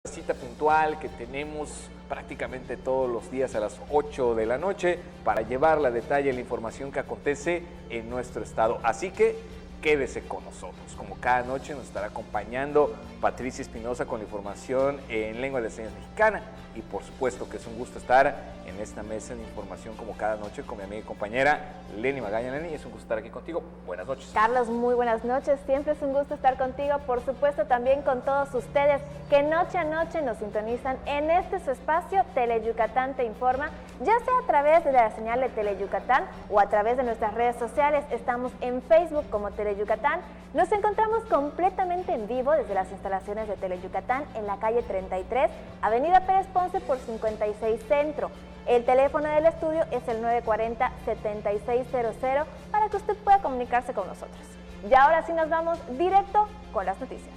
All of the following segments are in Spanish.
Cita puntual que tenemos prácticamente todos los días a las 8 de la noche para llevarle a detalle la información que acontece en nuestro estado. Así que quédese con nosotros. Como cada noche nos estará acompañando Patricia Espinosa con la información en lengua de señas mexicana. Y por supuesto que es un gusto estar en esta mesa de información como cada noche con mi amiga y compañera Lenny Magaña. Lenny, es un gusto estar aquí contigo. Buenas noches. Carlos, muy buenas noches. Siempre es un gusto estar contigo. Por supuesto también con todos ustedes que noche a noche nos sintonizan en este su espacio Teleyucatán Te Informa, ya sea a través de la señal de Teleyucatán o a través de nuestras redes sociales. Estamos en Facebook como Teleyucatán. Nos encontramos completamente en vivo desde las instalaciones de Teleyucatán en la calle 33, Avenida Pérez Ponce por 56 Centro. El teléfono del estudio es el 940-7600 para que usted pueda comunicarse con nosotros. Y ahora sí nos vamos directo con las noticias.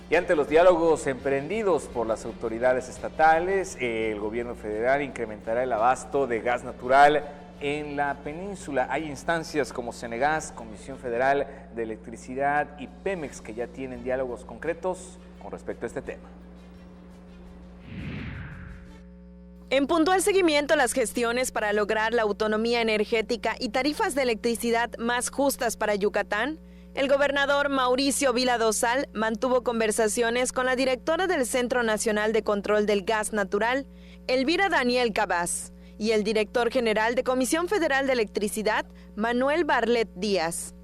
Y ante los diálogos emprendidos por las autoridades estatales, el gobierno federal incrementará el abasto de gas natural en la península. Hay instancias como Cenegas, Comisión Federal de Electricidad y Pemex que ya tienen diálogos concretos con respecto a este tema. En puntual seguimiento a las gestiones para lograr la autonomía energética y tarifas de electricidad más justas para Yucatán, el gobernador Mauricio Vila Dosal mantuvo conversaciones con la directora del Centro Nacional de Control del Gas Natural, Elvira Daniel Cabás, y el director general de Comisión Federal de Electricidad, Manuel Barlet Díaz.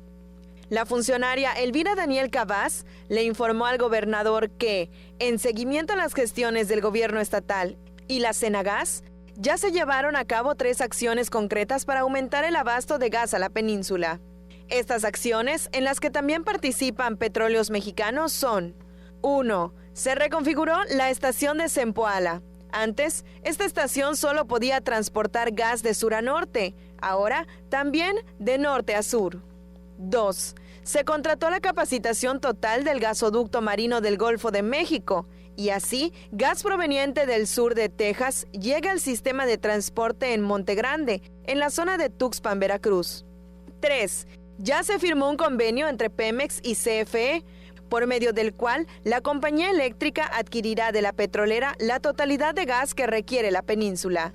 La funcionaria Elvira Daniel Cabás le informó al gobernador que, en seguimiento a las gestiones del gobierno estatal y la Cenegas, ya se llevaron a cabo 3 acciones concretas para aumentar el abasto de gas a la península. Estas acciones, en las que también participan Petróleos Mexicanos, son: 1. Se reconfiguró la estación de Zempoala. Antes, esta estación solo podía transportar gas de sur a norte, ahora también de norte a sur. 2. Se contrató la capacitación total del gasoducto marino del Golfo de México, y así, gas proveniente del sur de Texas llega al sistema de transporte en Monte Grande, en la zona de Tuxpan, Veracruz. 3. Ya se firmó un convenio entre Pemex y CFE, por medio del cual la compañía eléctrica adquirirá de la petrolera la totalidad de gas que requiere la península.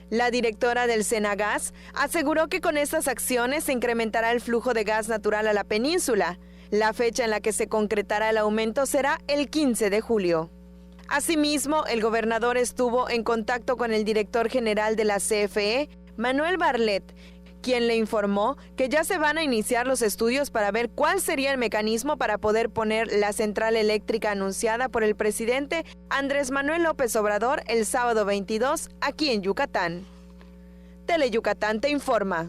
La directora del Cenegas aseguró que con estas acciones se incrementará el flujo de gas natural a la península. La fecha en la que se concretará el aumento será el 15 de julio. Asimismo, el gobernador estuvo en contacto con el director general de la CFE, Manuel Barlet, quien le informó que ya se van a iniciar los estudios para ver cuál sería el mecanismo para poder poner la central eléctrica anunciada por el presidente Andrés Manuel López Obrador el sábado 22 aquí en Yucatán. Teleyucatán Te Informa.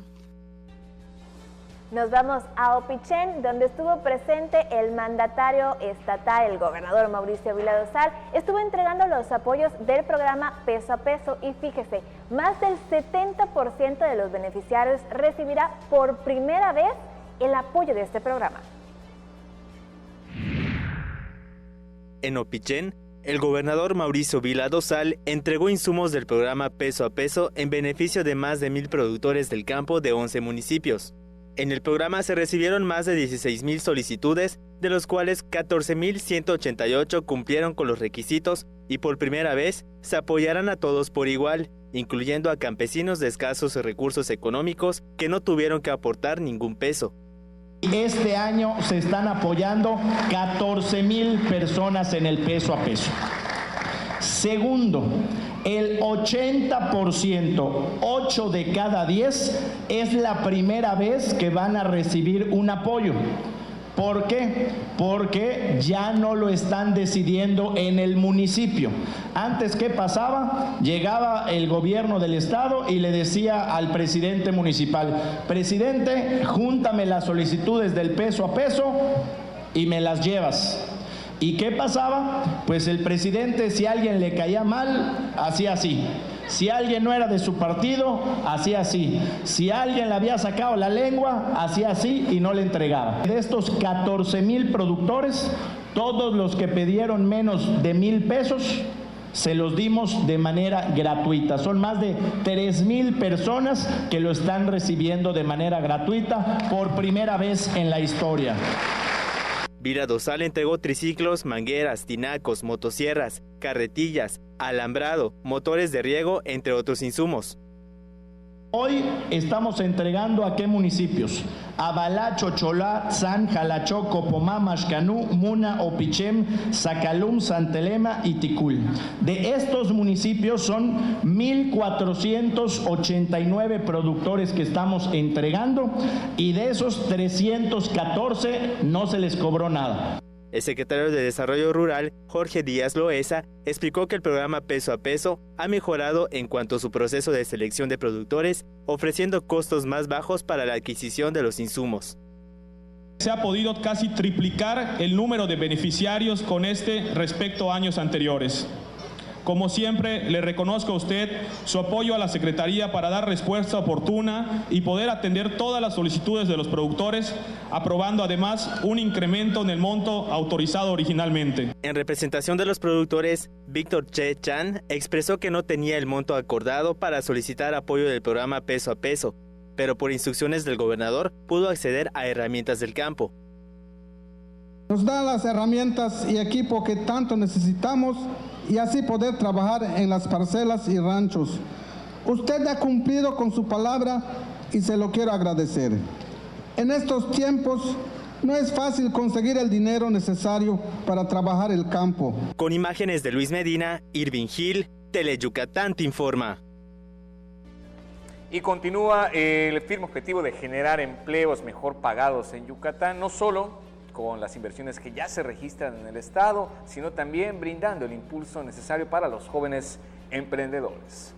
Nos vamos a Opichén, donde estuvo presente el mandatario estatal, el gobernador Mauricio Vila Dosal. Estuvo entregando los apoyos del programa Peso a Peso y fíjese, más del 70% de los beneficiarios recibirá por primera vez el apoyo de este programa. En Opichén, el gobernador Mauricio Vila Dosal entregó insumos del programa Peso a Peso en beneficio de más de 1,000 productores del campo de 11 municipios. En el programa se recibieron más de 16,000 solicitudes, de los cuales 14,188 cumplieron con los requisitos y por primera vez se apoyarán a todos por igual, incluyendo a campesinos de escasos recursos económicos que no tuvieron que aportar ningún peso. Este año se están apoyando 14,000 personas en el Peso a Peso. Segundo, el 80%, 8 de cada 10, es la primera vez que van a recibir un apoyo. ¿Por qué? Porque ya no lo están decidiendo en el municipio. Antes, ¿qué pasaba? Llegaba el gobierno del estado y le decía al presidente municipal: presidente, júntame las solicitudes del Peso a Peso y me las llevas. ¿Y qué pasaba? Pues el presidente, si a alguien le caía mal, hacía así. Si alguien no era de su partido, hacía así. Si alguien le había sacado la lengua, hacía así y no le entregaba. De estos 14,000 productores, todos los que pidieron menos de 1,000 pesos, se los dimos de manera gratuita. Son más de 3,000 personas que lo están recibiendo de manera gratuita por primera vez en la historia. Vila Dosal entregó triciclos, mangueras, tinacos, motosierras, carretillas, alambrado, motores de riego, entre otros insumos. Hoy estamos entregando ¿a qué municipios? Abalá, Chocholá, San, Jalachó, Copomá, Maxcanú, Muna, Opichem, Zacalum, Santelema y Ticul. De estos municipios son 1,489 productores que estamos entregando y de esos 314 no se les cobró nada. El secretario de Desarrollo Rural, Jorge Díaz Loesa, explicó que el programa Peso a Peso ha mejorado en cuanto a su proceso de selección de productores, ofreciendo costos más bajos para la adquisición de los insumos. Se ha podido casi triplicar el número de beneficiarios con respecto a años anteriores. Como siempre, le reconozco a usted su apoyo a la Secretaría para dar respuesta oportuna y poder atender todas las solicitudes de los productores, aprobando además un incremento en el monto autorizado originalmente. En representación de los productores, Víctor Che Chan expresó que no tenía el monto acordado para solicitar apoyo del programa Peso a Peso, pero por instrucciones del gobernador pudo acceder a herramientas del campo. Nos da las herramientas y equipo que tanto necesitamos y así poder trabajar en las parcelas y ranchos. Usted ha cumplido con su palabra y se lo quiero agradecer. En estos tiempos no es fácil conseguir el dinero necesario para trabajar el campo. Con imágenes de Luis Medina, Irving Gil, Teleyucatán te informa. Y continúa el firme objetivo de generar empleos mejor pagados en Yucatán, no solo con las inversiones que ya se registran en el estado, sino también brindando el impulso necesario para los jóvenes emprendedores.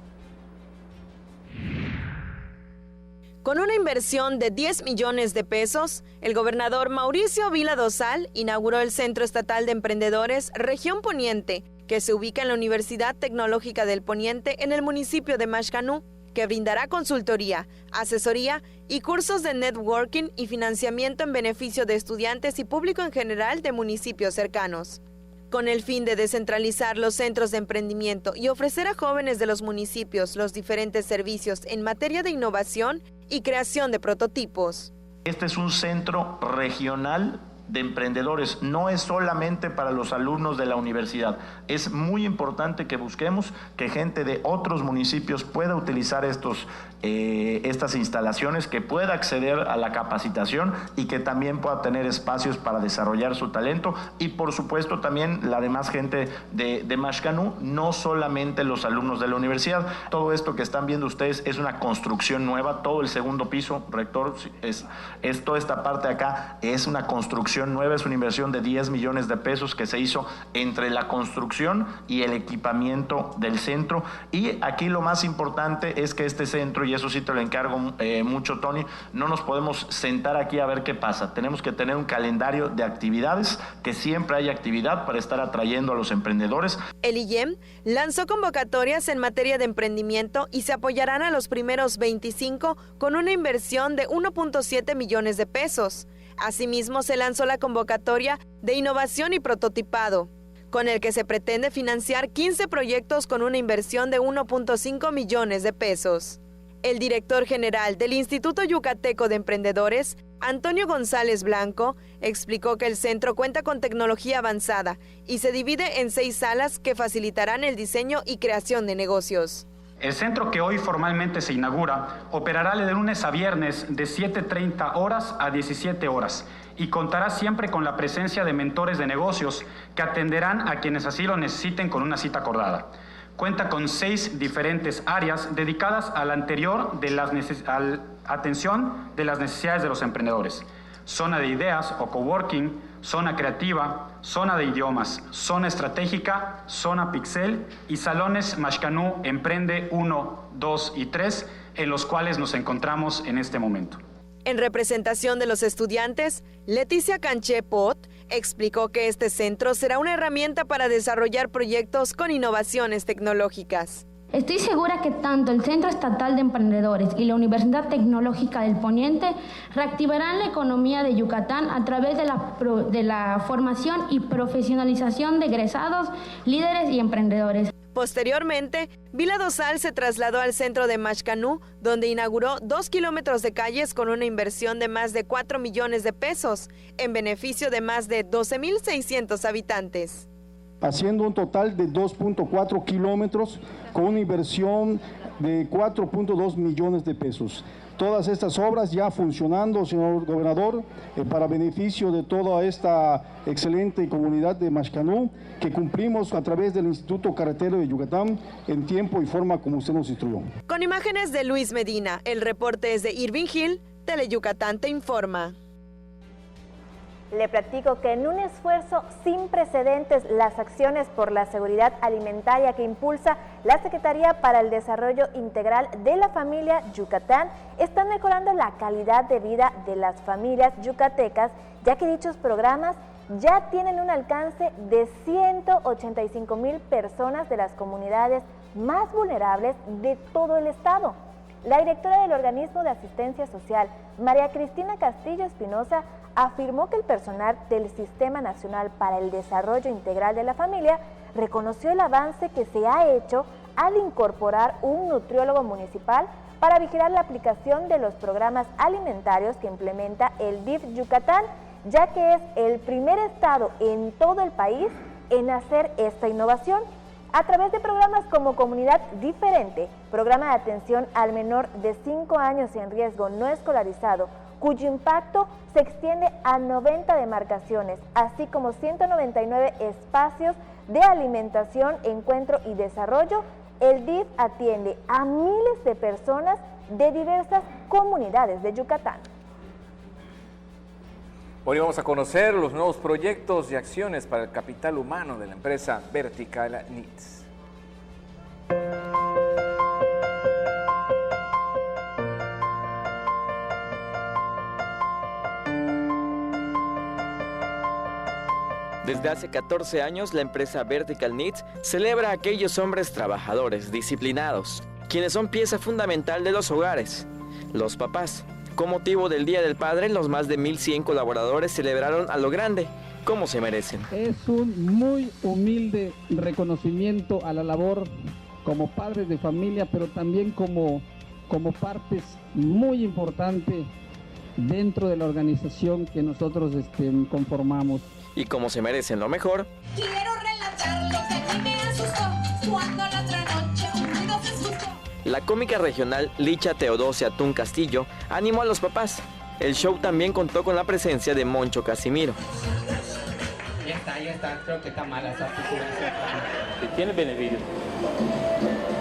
Con una inversión de 10 millones de pesos, el gobernador Mauricio Vila Dosal inauguró el Centro Estatal de Emprendedores Región Poniente, que se ubica en la Universidad Tecnológica del Poniente en el municipio de Maxcanú, que brindará consultoría, asesoría y cursos de networking y financiamiento en beneficio de estudiantes y público en general de municipios cercanos. Con el fin de descentralizar los centros de emprendimiento y ofrecer a jóvenes de los municipios los diferentes servicios en materia de innovación y creación de prototipos. Este es un centro regional de emprendedores, no es solamente para los alumnos de la universidad. Es muy importante que busquemos que gente de otros municipios pueda utilizar estas instalaciones, que pueda acceder a la capacitación y que también pueda tener espacios para desarrollar su talento y por supuesto también la demás gente de Maxcanú, no solamente los alumnos de la universidad. Todo esto que están viendo ustedes es una construcción nueva, todo el segundo piso, rector, es toda esta parte de acá, es una construcción nueva, es una inversión de 10 millones de pesos que se hizo entre la construcción y el equipamiento del centro. Y aquí lo más importante es que este centro, y eso sí te lo encargo mucho, Tony, no nos podemos sentar aquí a ver qué pasa. Tenemos que tener un calendario de actividades, que siempre haya actividad para estar atrayendo a los emprendedores. El IEM lanzó convocatorias en materia de emprendimiento y se apoyarán a los primeros 25 con una inversión de 1.7 millones de pesos. Asimismo, se lanzó la convocatoria de innovación y prototipado, con el que se pretende financiar 15 proyectos con una inversión de 1.5 millones de pesos. El director general del Instituto Yucateco de Emprendedores, Antonio González Blanco, explicó que el centro cuenta con tecnología avanzada y se divide en 6 salas que facilitarán el diseño y creación de negocios. El centro, que hoy formalmente se inaugura, operará de lunes a viernes de 7:30 horas a 17 horas y contará siempre con la presencia de mentores de negocios que atenderán a quienes así lo necesiten con una cita acordada. Cuenta con 6 diferentes áreas dedicadas a la anterior de atención de las necesidades de los emprendedores. Zona de ideas o coworking, zona creativa, zona de idiomas, zona estratégica, zona pixel y salones Maxcanú Emprende 1, 2 y 3, en los cuales nos encontramos en este momento. En representación de los estudiantes, Leticia Canché Pot explicó que este centro será una herramienta para desarrollar proyectos con innovaciones tecnológicas. Estoy segura que tanto el Centro Estatal de Emprendedores y la Universidad Tecnológica del Poniente reactivarán la economía de Yucatán a través de la formación y profesionalización de egresados, líderes y emprendedores. Posteriormente, Vila Dosal se trasladó al centro de Mashcanú, donde inauguró 2 kilómetros de calles con una inversión de más de 4 millones de pesos, en beneficio de más de 12,600 habitantes. Haciendo un total de 2.4 kilómetros con una inversión de 4.2 millones de pesos. Todas estas obras ya funcionando, señor gobernador, para beneficio de toda esta excelente comunidad de Mashcanú, que cumplimos a través del Instituto Carretero de Yucatán en tiempo y forma como usted nos instruyó. Con imágenes de Luis Medina, el reporte es de Irving Hill, Teleyucatán te informa. Le platico que en un esfuerzo sin precedentes, las acciones por la seguridad alimentaria que impulsa la Secretaría para el Desarrollo Integral de la Familia Yucatán están mejorando la calidad de vida de las familias yucatecas, ya que dichos programas ya tienen un alcance de 185,000 personas de las comunidades más vulnerables de todo el estado. La directora del organismo de asistencia social, María Cristina Castillo Espinosa, afirmó que el personal del Sistema Nacional para el Desarrollo Integral de la Familia reconoció el avance que se ha hecho al incorporar un nutriólogo municipal para vigilar la aplicación de los programas alimentarios que implementa el DIF Yucatán, ya que es el primer estado en todo el país en hacer esta innovación. A través de programas como Comunidad Diferente, programa de atención al menor de 5 años en riesgo no escolarizado, cuyo impacto se extiende a 90 demarcaciones, así como 199 espacios de alimentación, encuentro y desarrollo, el DIF atiende a miles de personas de diversas comunidades de Yucatán. Hoy vamos a conocer los nuevos proyectos y acciones para el capital humano de la empresa Vertical Needs. Desde hace 14 años, la empresa Vertical Needs celebra a aquellos hombres trabajadores, disciplinados, quienes son pieza fundamental de los hogares, los papás. Con motivo del Día del Padre, los más de 1,100 colaboradores celebraron a lo grande, como se merecen. Es un muy humilde reconocimiento a la labor como padres de familia, pero también como partes muy importantes dentro de la organización que nosotros conformamos. Y como se merecen lo mejor, quiero relatar lo que a mí me asustó cuando la otra noche un ruido se escuchó. La cómica regional Licha Teodosia Tun Castillo animó a los papás. El show también contó con la presencia de Moncho Casimiro. Ya está, creo que está mala esa figuración. Tiene beneficios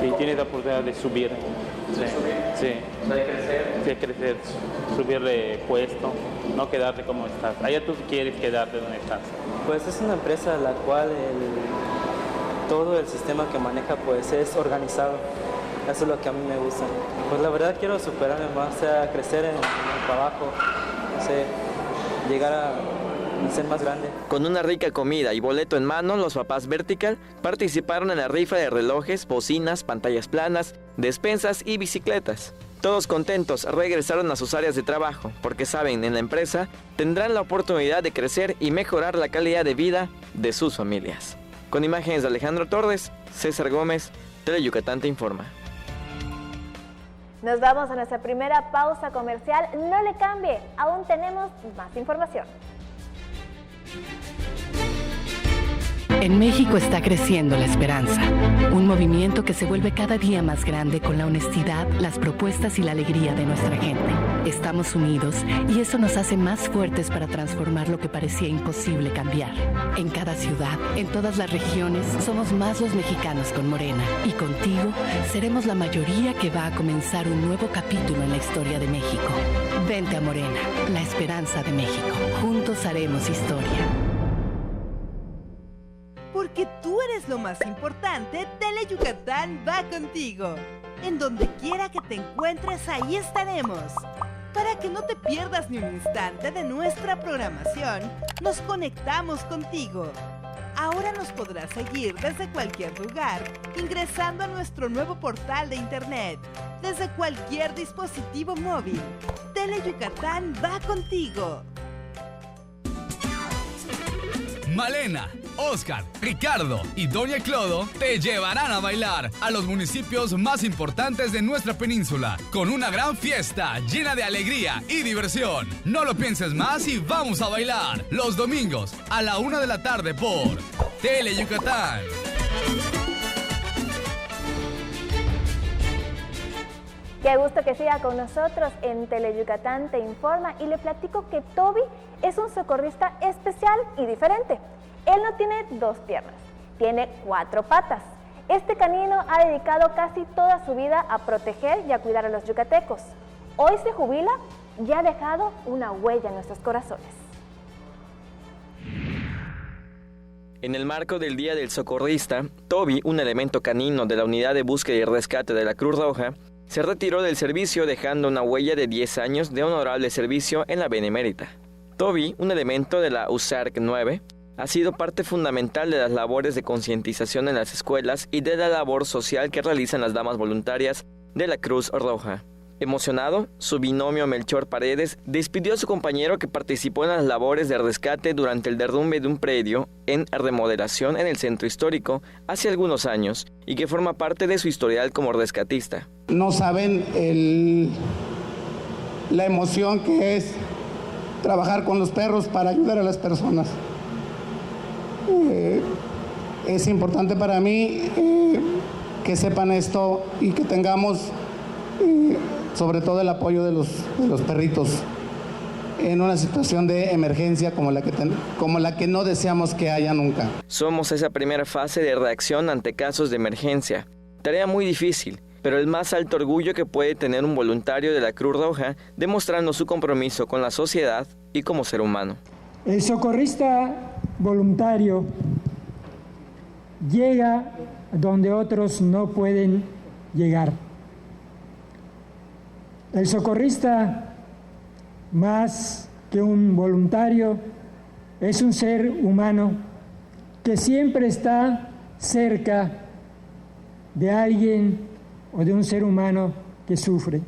y tiene la oportunidad de subir. Sí. De crecer, subir de puesto, no quedarte como estás. Allá tú quieres quedarte donde estás. Pues es una empresa la cual todo el sistema que maneja pues es organizado. Eso es lo que a mí me gusta. Pues la verdad quiero superarme más, o sea, crecer en el trabajo, llegar a ser más grande. Con una rica comida y boleto en mano, los papás Vertical participaron en la rifa de relojes, bocinas, pantallas planas, despensas y bicicletas. Todos contentos regresaron a sus áreas de trabajo porque saben, en la empresa tendrán la oportunidad de crecer y mejorar la calidad de vida de sus familias. Con imágenes de Alejandro Torres, César Gómez, Teleyucatán te informa. Nos vamos a nuestra primera pausa comercial. No le cambie, aún tenemos más información. En México está creciendo la esperanza, un movimiento que se vuelve cada día más grande con la honestidad, las propuestas y la alegría de nuestra gente. Estamos unidos y eso nos hace más fuertes para transformar lo que parecía imposible cambiar. En cada ciudad, en todas las regiones, somos más los mexicanos con Morena y contigo seremos la mayoría que va a comenzar un nuevo capítulo en la historia de México. Vente a Morena, la esperanza de México. Juntos haremos historia. Porque tú eres lo más importante, Teleyucatán va contigo. En donde quiera que te encuentres, ahí estaremos. Para que no te pierdas ni un instante de nuestra programación, nos conectamos contigo. Ahora nos podrás seguir desde cualquier lugar ingresando a nuestro nuevo portal de internet, desde cualquier dispositivo móvil. Teleyucatán va contigo. Malena, Oscar, Ricardo y Doña Clodo te llevarán a bailar a los municipios más importantes de nuestra península con una gran fiesta llena de alegría y diversión. No lo pienses más y vamos a bailar los domingos a la 1 de la tarde por Teleyucatán. Qué gusto que siga con nosotros en Teleyucatán Te Informa y le platico que Toby es un socorrista especial y diferente. Él no tiene 2 piernas, tiene 4 patas. Este canino ha dedicado casi toda su vida a proteger y a cuidar a los yucatecos. Hoy se jubila y ha dejado una huella en nuestros corazones. En el marco del Día del Socorrista, Toby, un elemento canino de la Unidad de Búsqueda y Rescate de la Cruz Roja, se retiró del servicio dejando una huella de 10 años de honorable servicio en la Benemérita. Toby, un elemento de la USARC 9, ha sido parte fundamental de las labores de concientización en las escuelas y de la labor social que realizan las damas voluntarias de la Cruz Roja. Emocionado, su binomio Melchor Paredes despidió a su compañero que participó en las labores de rescate durante el derrumbe de un predio en remodelación en el centro histórico hace algunos años y que forma parte de su historial como rescatista. No saben la emoción que es trabajar con los perros para ayudar a las personas. Es importante para mí que sepan esto y que tengamos sobre todo el apoyo de los perritos en una situación de emergencia como la que no deseamos que haya nunca. Somos esa primera fase de reacción ante casos de emergencia. Tarea muy difícil, pero el más alto orgullo que puede tener un voluntario de la Cruz Roja demostrando su compromiso con la sociedad y como ser humano. El socorrista voluntario llega donde otros no pueden llegar. El socorrista, más que un voluntario, es un ser humano que siempre está cerca de alguien o de un ser humano que sufre,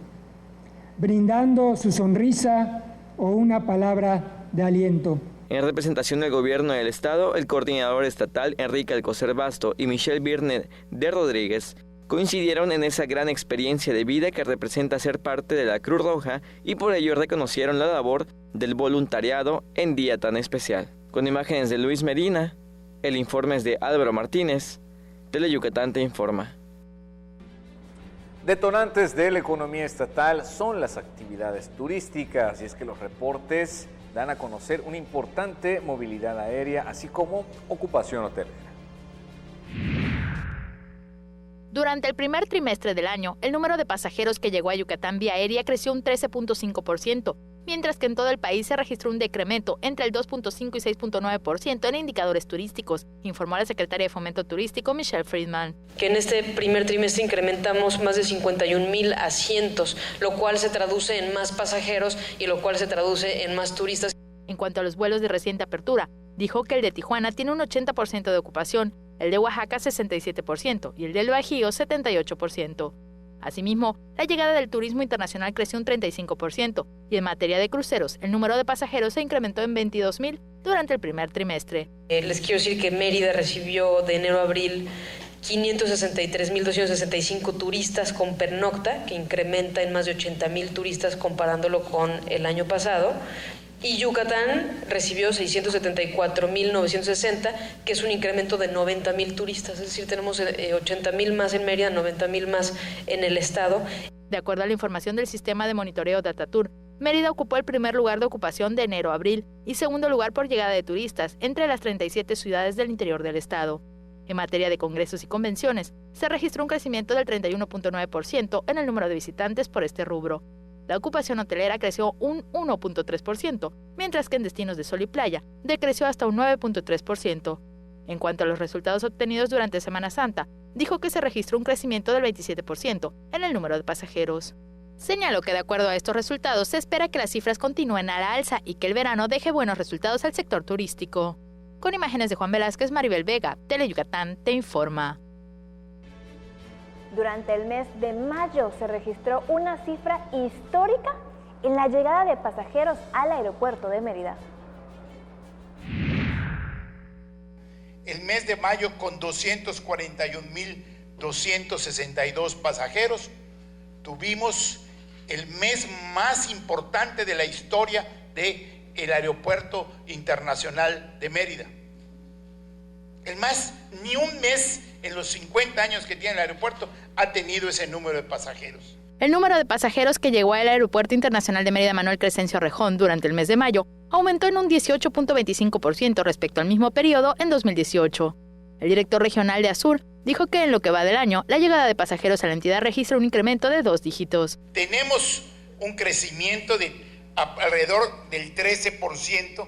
brindando su sonrisa o una palabra de aliento. En representación del gobierno del estado, el coordinador estatal Enrique Alcocer Basto y Michelle Birne de Rodríguez coincidieron en esa gran experiencia de vida que representa ser parte de la Cruz Roja y por ello reconocieron la labor del voluntariado en día tan especial. Con imágenes de Luis Medina, el informe es de Álvaro Martínez, Teleyucatán Te Informa. Detonantes de la economía estatal son las actividades turísticas y es que los reportes dan a conocer una importante movilidad aérea así como ocupación hotelera. Durante el primer trimestre del año, el número de pasajeros que llegó a Yucatán vía aérea creció un 13.5%, mientras que en todo el país se registró un decremento entre el 2.5 y 6.9% en indicadores turísticos, informó la secretaria de Fomento Turístico, Michelle Friedman. Que en este primer trimestre incrementamos más de 51,000 asientos, lo cual se traduce en más pasajeros y lo cual se traduce en más turistas. En cuanto a los vuelos de reciente apertura, dijo que el de Tijuana tiene un 80% de ocupación, el de Oaxaca 67% y el del Bajío 78%. Asimismo, la llegada del turismo internacional creció un 35% y en materia de cruceros, el número de pasajeros se incrementó en 22,000 durante el primer trimestre. Les quiero decir que Mérida recibió de enero a abril 563,265 turistas con pernocta, que incrementa en más de 80,000 turistas comparándolo con el año pasado. Y Yucatán recibió 674,960, que es un incremento de 90,000 turistas. Es decir, tenemos 80,000 más en Mérida, 90,000 más en el estado. De acuerdo a la información del sistema de monitoreo Datatur, Mérida ocupó el primer lugar de ocupación de enero a abril y segundo lugar por llegada de turistas entre las 37 ciudades del interior del estado. En materia de congresos y convenciones, se registró un crecimiento del 31.9% en el número de visitantes por este rubro. La ocupación hotelera creció un 1.3%, mientras que en destinos de sol y playa decreció hasta un 9.3%. En cuanto a los resultados obtenidos durante Semana Santa, dijo que se registró un crecimiento del 27% en el número de pasajeros. Señaló que de acuerdo a estos resultados se espera que las cifras continúen a la alza y que el verano deje buenos resultados al sector turístico. Con imágenes de Juan Velázquez, Maribel Vega, Teleyucatán te informa. Durante el mes de mayo se registró una cifra histórica en la llegada de pasajeros al aeropuerto de Mérida. El mes de mayo, con 241.262 pasajeros, tuvimos el mes más importante de la historia del Aeropuerto Internacional de Mérida. Ni un mes en los 50 años que tiene el aeropuerto ha tenido ese número de pasajeros. El número de pasajeros que llegó al Aeropuerto Internacional de Mérida Manuel Crescencio Rejón durante el mes de mayo aumentó en un 18.25% respecto al mismo periodo en 2018. El director regional de ASUR dijo que en lo que va del año, la llegada de pasajeros a la entidad registra un incremento de 2 dígitos. Tenemos un crecimiento de alrededor del 13%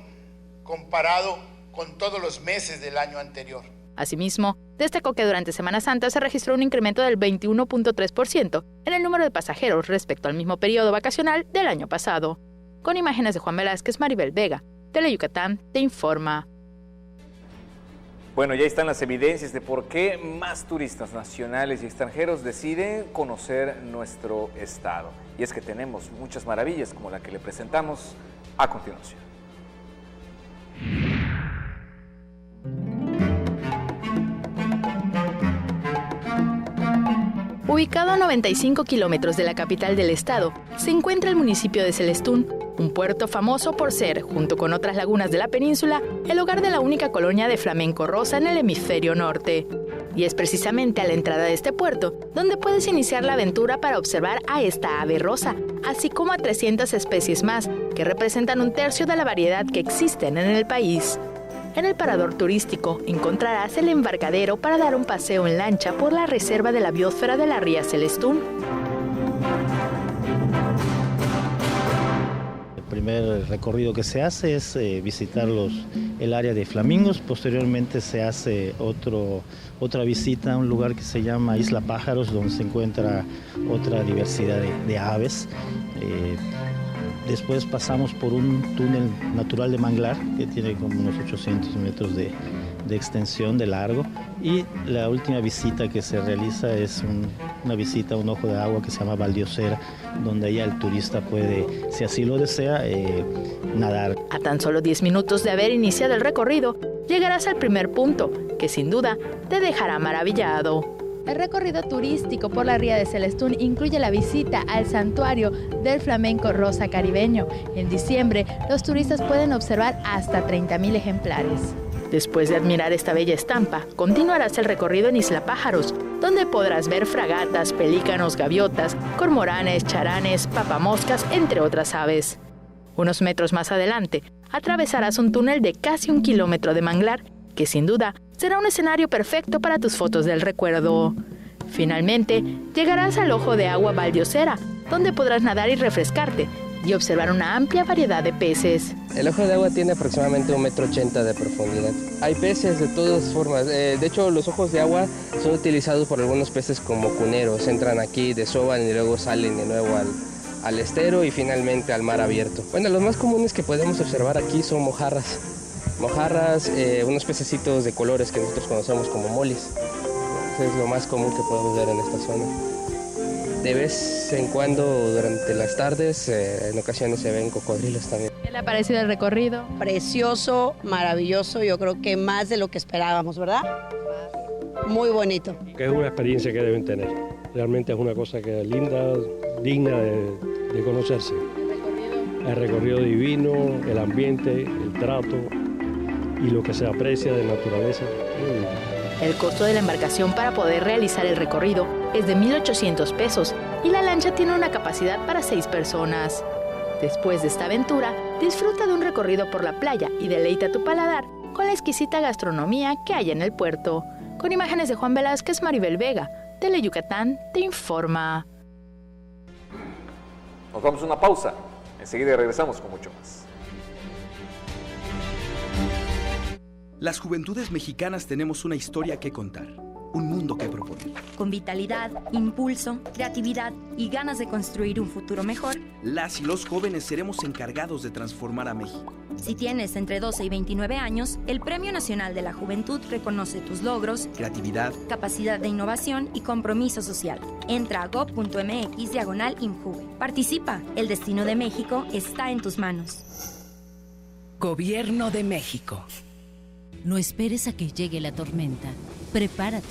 comparado con todos los meses del año anterior. Asimismo, destacó que durante Semana Santa se registró un incremento del 21.3% en el número de pasajeros respecto al mismo periodo vacacional del año pasado. Con imágenes de Juan Velázquez, Maribel Vega, Teleyucatán te informa. Bueno, ya están las evidencias de por qué más turistas nacionales y extranjeros deciden conocer nuestro estado. Y es que tenemos muchas maravillas como la que le presentamos a continuación. Ubicado a 95 kilómetros de la capital del estado, se encuentra el municipio de Celestún, un puerto famoso por ser, junto con otras lagunas de la península, el hogar de la única colonia de flamenco rosa en el hemisferio norte. Y es precisamente a la entrada de este puerto donde puedes iniciar la aventura para observar a esta ave rosa, así como a 300 especies más, que representan un tercio de la variedad que existen en el país. En el parador turístico encontrarás el embarcadero para dar un paseo en lancha por la reserva de la biosfera de la ría Celestún. El primer recorrido que se hace es visitar el área de flamingos. Posteriormente se hace otra visita a un lugar que se llama Isla Pájaros, donde se encuentra otra diversidad de aves. Después pasamos por un túnel natural de manglar que tiene como unos 800 metros de extensión, de largo. Y la última visita que se realiza es una visita a un ojo de agua que se llama Valdiosera, donde ya el turista puede, si así lo desea, nadar. A tan solo 10 minutos de haber iniciado el recorrido, llegarás al primer punto, que sin duda te dejará maravillado. El recorrido turístico por la ría de Celestún incluye la visita al santuario del flamenco rosa caribeño. En diciembre, los turistas pueden observar hasta 30,000 ejemplares. Después de admirar esta bella estampa, continuarás el recorrido en Isla Pájaros, donde podrás ver fragatas, pelícanos, gaviotas, cormoranes, charanes, papamoscas, entre otras aves. Unos metros más adelante, atravesarás un túnel de casi 1 kilómetro de manglar, que sin duda será un escenario perfecto para tus fotos del recuerdo. Finalmente, llegarás al ojo de agua Valdiosera, donde podrás nadar y refrescarte y observar una amplia variedad de peces. El ojo de agua tiene aproximadamente 1,80 m de profundidad. Hay peces de todas formas. De hecho, los ojos de agua son utilizados por algunos peces como cuneros. Entran aquí, desoban y luego salen de nuevo al estero y finalmente al mar abierto. Bueno, los más comunes que podemos observar aquí son mojarras. Mojarras, unos pececitos de colores que nosotros conocemos como molis. Es lo más común que podemos ver en esta zona. De vez en cuando, durante las tardes, en ocasiones se ven cocodrilos también. ¿Qué le ha parecido el recorrido? Precioso, maravilloso, yo creo que más de lo que esperábamos, ¿verdad? Muy bonito. Que es una experiencia que deben tener. Realmente es una cosa que es linda, digna de conocerse. El recorrido divino, el ambiente, el trato y lo que se aprecia de naturaleza. El costo de la embarcación para poder realizar el recorrido es de 1,800 pesos y la lancha tiene una capacidad para 6 personas. Después de esta aventura, disfruta de un recorrido por la playa y deleita tu paladar con la exquisita gastronomía que hay en el puerto. Con imágenes de Juan Velázquez, Maribel Vega, Teleyucatán te informa. Nos vamos a una pausa. Enseguida regresamos con mucho más. Las juventudes mexicanas tenemos una historia que contar. un mundo que proponer. Con vitalidad, impulso, creatividad y ganas de construir un futuro mejor, Las y los jóvenes seremos encargados de transformar a México. si tienes entre 12 y 29 años, el Premio Nacional de la Juventud reconoce tus logros, Creatividad, capacidad de innovación y compromiso social. Entra a gov.mx/IMJUVE. Participa. El destino de México está en tus manos. Gobierno de México. No esperes a que llegue la tormenta. Prepárate.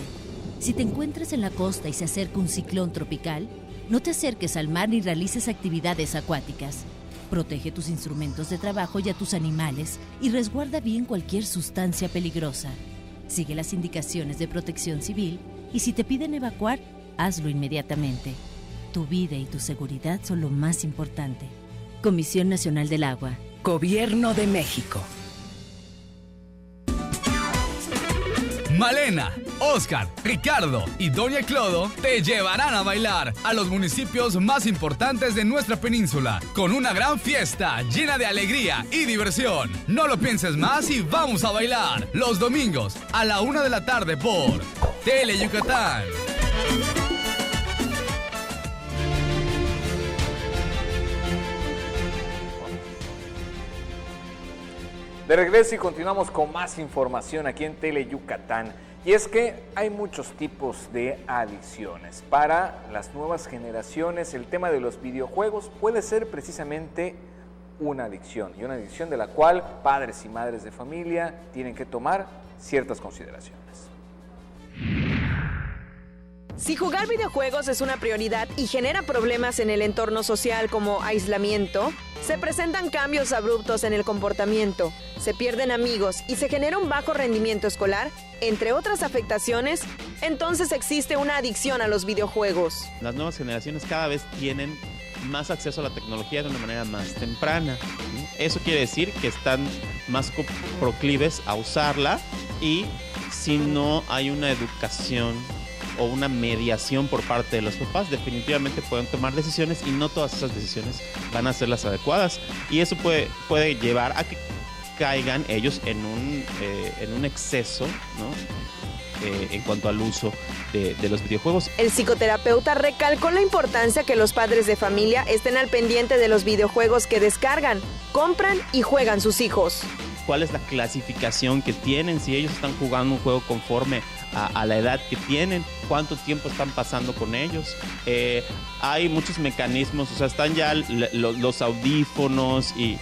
Si te encuentras en la costa y se acerca un ciclón tropical, no te acerques al mar ni realices actividades acuáticas. Protege tus instrumentos de trabajo y a tus animales y resguarda bien cualquier sustancia peligrosa. Sigue las indicaciones de Protección Civil y si te piden evacuar, hazlo inmediatamente. Tu vida y tu seguridad son lo más importante. Comisión Nacional del Agua. Gobierno de México. Malena, Oscar, Ricardo y Doña Clodo te llevarán a bailar a los municipios más importantes de nuestra península con una gran fiesta llena de alegría y diversión. No lo pienses más y vamos a bailar los domingos a la 1 de la tarde por Tele Yucatán. De regreso y continuamos con más información aquí en Tele Yucatán. Y es que hay muchos tipos de adicciones. Para las nuevas generaciones, el tema de los videojuegos puede ser precisamente una adicción. Y una adicción de la cual padres y madres de familia tienen que tomar ciertas consideraciones. Si jugar videojuegos es una prioridad y genera problemas en el entorno social como aislamiento, se presentan cambios abruptos en el comportamiento, se pierden amigos y se genera un bajo rendimiento escolar, entre otras afectaciones, entonces existe una adicción a los videojuegos. Las nuevas generaciones cada vez tienen más acceso a la tecnología de una manera más temprana. Eso quiere decir que están más proclives a usarla y si no hay una educación o una mediación por parte de los papás, definitivamente pueden tomar decisiones y no todas esas decisiones van a ser las adecuadas. Y eso puede llevar a que caigan ellos en un exceso, ¿no? En cuanto al uso de los videojuegos. El psicoterapeuta recalcó la importancia que los padres de familia estén al pendiente de los videojuegos que descargan, compran y juegan sus hijos. ¿Cuál es la clasificación que tienen? Si ellos están jugando un juego conforme a la edad que tienen, cuánto tiempo están pasando con ellos. Hay muchos mecanismos, o sea, están ya los audífonos y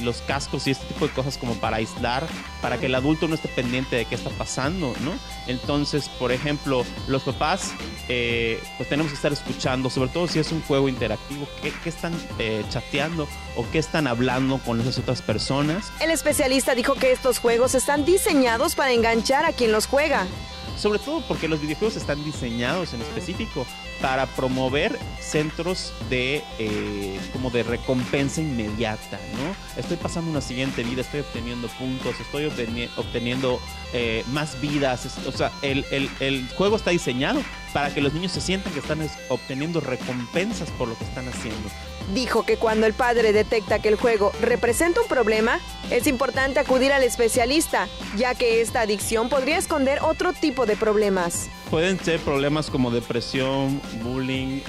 los cascos y este tipo de cosas como para aislar, para que el adulto no esté pendiente de qué está pasando, ¿no? Entonces, por ejemplo, los papás, pues tenemos que estar escuchando, sobre todo si es un juego interactivo, qué están chateando o qué están hablando con esas otras personas. El especialista dijo que estos juegos están diseñados para enganchar a quien los juega. Sobre todo porque los videojuegos están diseñados en específico para promover centros de como de recompensa inmediata, ¿no? Estoy pasando una siguiente vida, estoy obteniendo puntos, estoy obteniendo más vidas. O sea, el juego está diseñado para que los niños se sientan que están obteniendo recompensas por lo que están haciendo. Dijo que cuando el padre detecta que el juego representa un problema, es importante acudir al especialista, ya que esta adicción podría esconder otro tipo de problemas. Pueden ser problemas como depresión, bullying,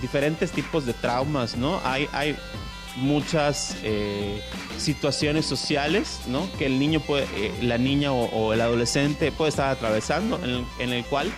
diferentes tipos de traumas, ¿no? Hay muchas situaciones sociales, ¿no? Que el niño la niña o el adolescente puede estar atravesando, en el cual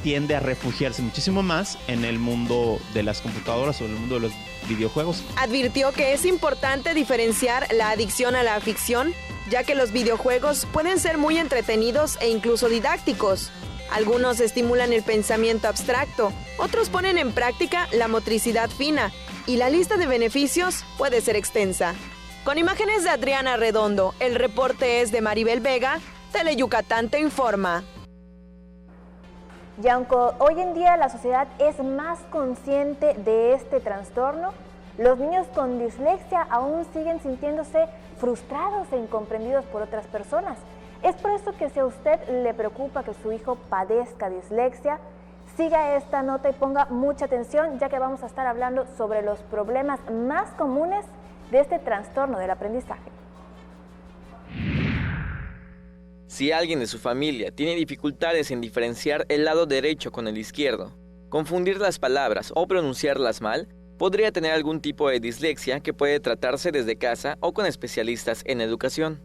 tiende a refugiarse muchísimo más en el mundo de las computadoras o en el mundo de los videojuegos. Advirtió que es importante diferenciar la adicción a la afición, ya que los videojuegos pueden ser muy entretenidos e incluso didácticos. Algunos estimulan el pensamiento abstracto, otros ponen en práctica la motricidad fina, y la lista de beneficios puede ser extensa. Con imágenes de Adriana Redondo, el reporte es de Maribel Vega, Tele Yucatán te informa. Y aunque hoy en día la sociedad es más consciente de este trastorno, los niños con dislexia aún siguen sintiéndose frustrados e incomprendidos por otras personas. Es por eso que si a usted le preocupa que su hijo padezca dislexia, siga esta nota y ponga mucha atención, ya que vamos a estar hablando sobre los problemas más comunes de este trastorno del aprendizaje. Si alguien de su familia tiene dificultades en diferenciar el lado derecho con el izquierdo, confundir las palabras o pronunciarlas mal, podría tener algún tipo de dislexia que puede tratarse desde casa o con especialistas en educación.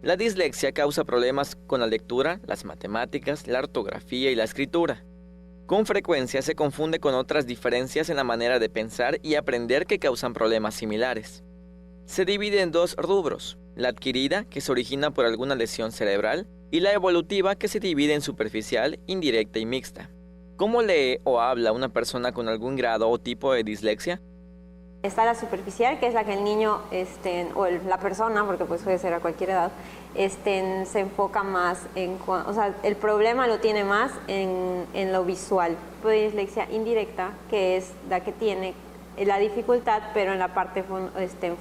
La dislexia causa problemas con la lectura, las matemáticas, la ortografía y la escritura. Con frecuencia se confunde con otras diferencias en la manera de pensar y aprender que causan problemas similares. Se divide en dos rubros: la adquirida, que se origina por alguna lesión cerebral, y la evolutiva, que se divide en superficial, indirecta y mixta. ¿Cómo lee o habla una persona con algún grado o tipo de dislexia? Está la superficial, que es la que el niño, o la persona, porque pues puede ser a cualquier edad, se enfoca más en, o sea, el problema lo tiene más en lo visual. Pues dislexia indirecta, que es la que tiene la dificultad, pero en la parte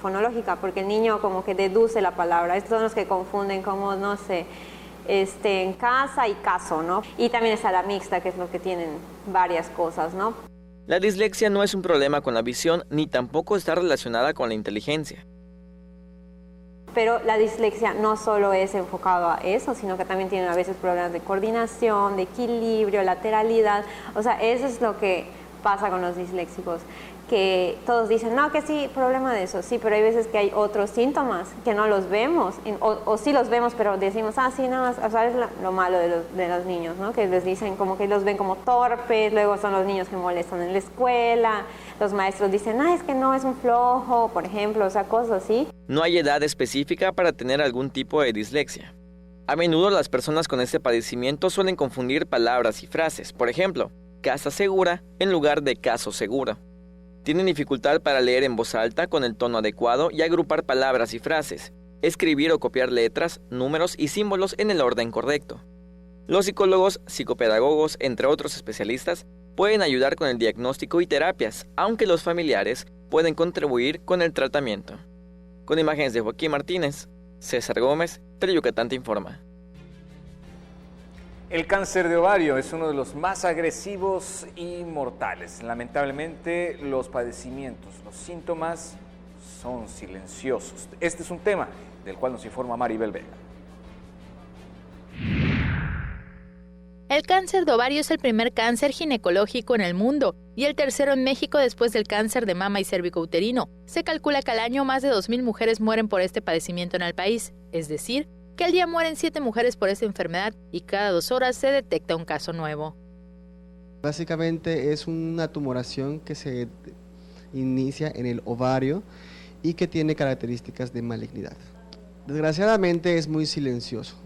fonológica, porque el niño como que deduce la palabra. Estos son los que confunden como, no sé, en casa y caso, ¿no? Y también está la mixta, que es lo que tienen varias cosas, ¿no? La dislexia no es un problema con la visión, ni tampoco está relacionada con la inteligencia. Pero la dislexia no solo es enfocado a eso, sino que también tienen a veces problemas de coordinación, de equilibrio, lateralidad. O sea, eso es lo que pasa con los disléxicos, que todos dicen, no, que sí, problema de eso, sí, pero hay veces que hay otros síntomas que no los vemos, o sí los vemos, pero decimos, sí, nada más, o sea, es lo malo de los niños, ¿no? Que les dicen como que los ven como torpes, luego son los niños que molestan en la escuela, los maestros dicen, es que no, es un flojo, por ejemplo, o sea, cosas así. No hay edad específica para tener algún tipo de dislexia. A menudo las personas con este padecimiento suelen confundir palabras y frases, por ejemplo, casa segura en lugar de caso seguro. Tienen dificultad para leer en voz alta con el tono adecuado y agrupar palabras y frases, escribir o copiar letras, números y símbolos en el orden correcto. Los psicólogos, psicopedagogos, entre otros especialistas, pueden ayudar con el diagnóstico y terapias, aunque los familiares pueden contribuir con el tratamiento. Con imágenes de Joaquín Martínez, César Gómez, Teleyucatán te informa. El cáncer de ovario es uno de los más agresivos y mortales. Lamentablemente, los padecimientos, los síntomas son silenciosos. Este es un tema del cual nos informa Maribel Vega. El cáncer de ovario es el primer cáncer ginecológico en el mundo y el tercero en México después del cáncer de mama y cervicouterino. Se calcula que al año más de 2,000 mujeres mueren por este padecimiento en el país, es decir, que al día mueren 7 mujeres por esta enfermedad y cada 2 horas se detecta un caso nuevo. Básicamente es una tumoración que se inicia en el ovario y que tiene características de malignidad. Desgraciadamente es muy silencioso.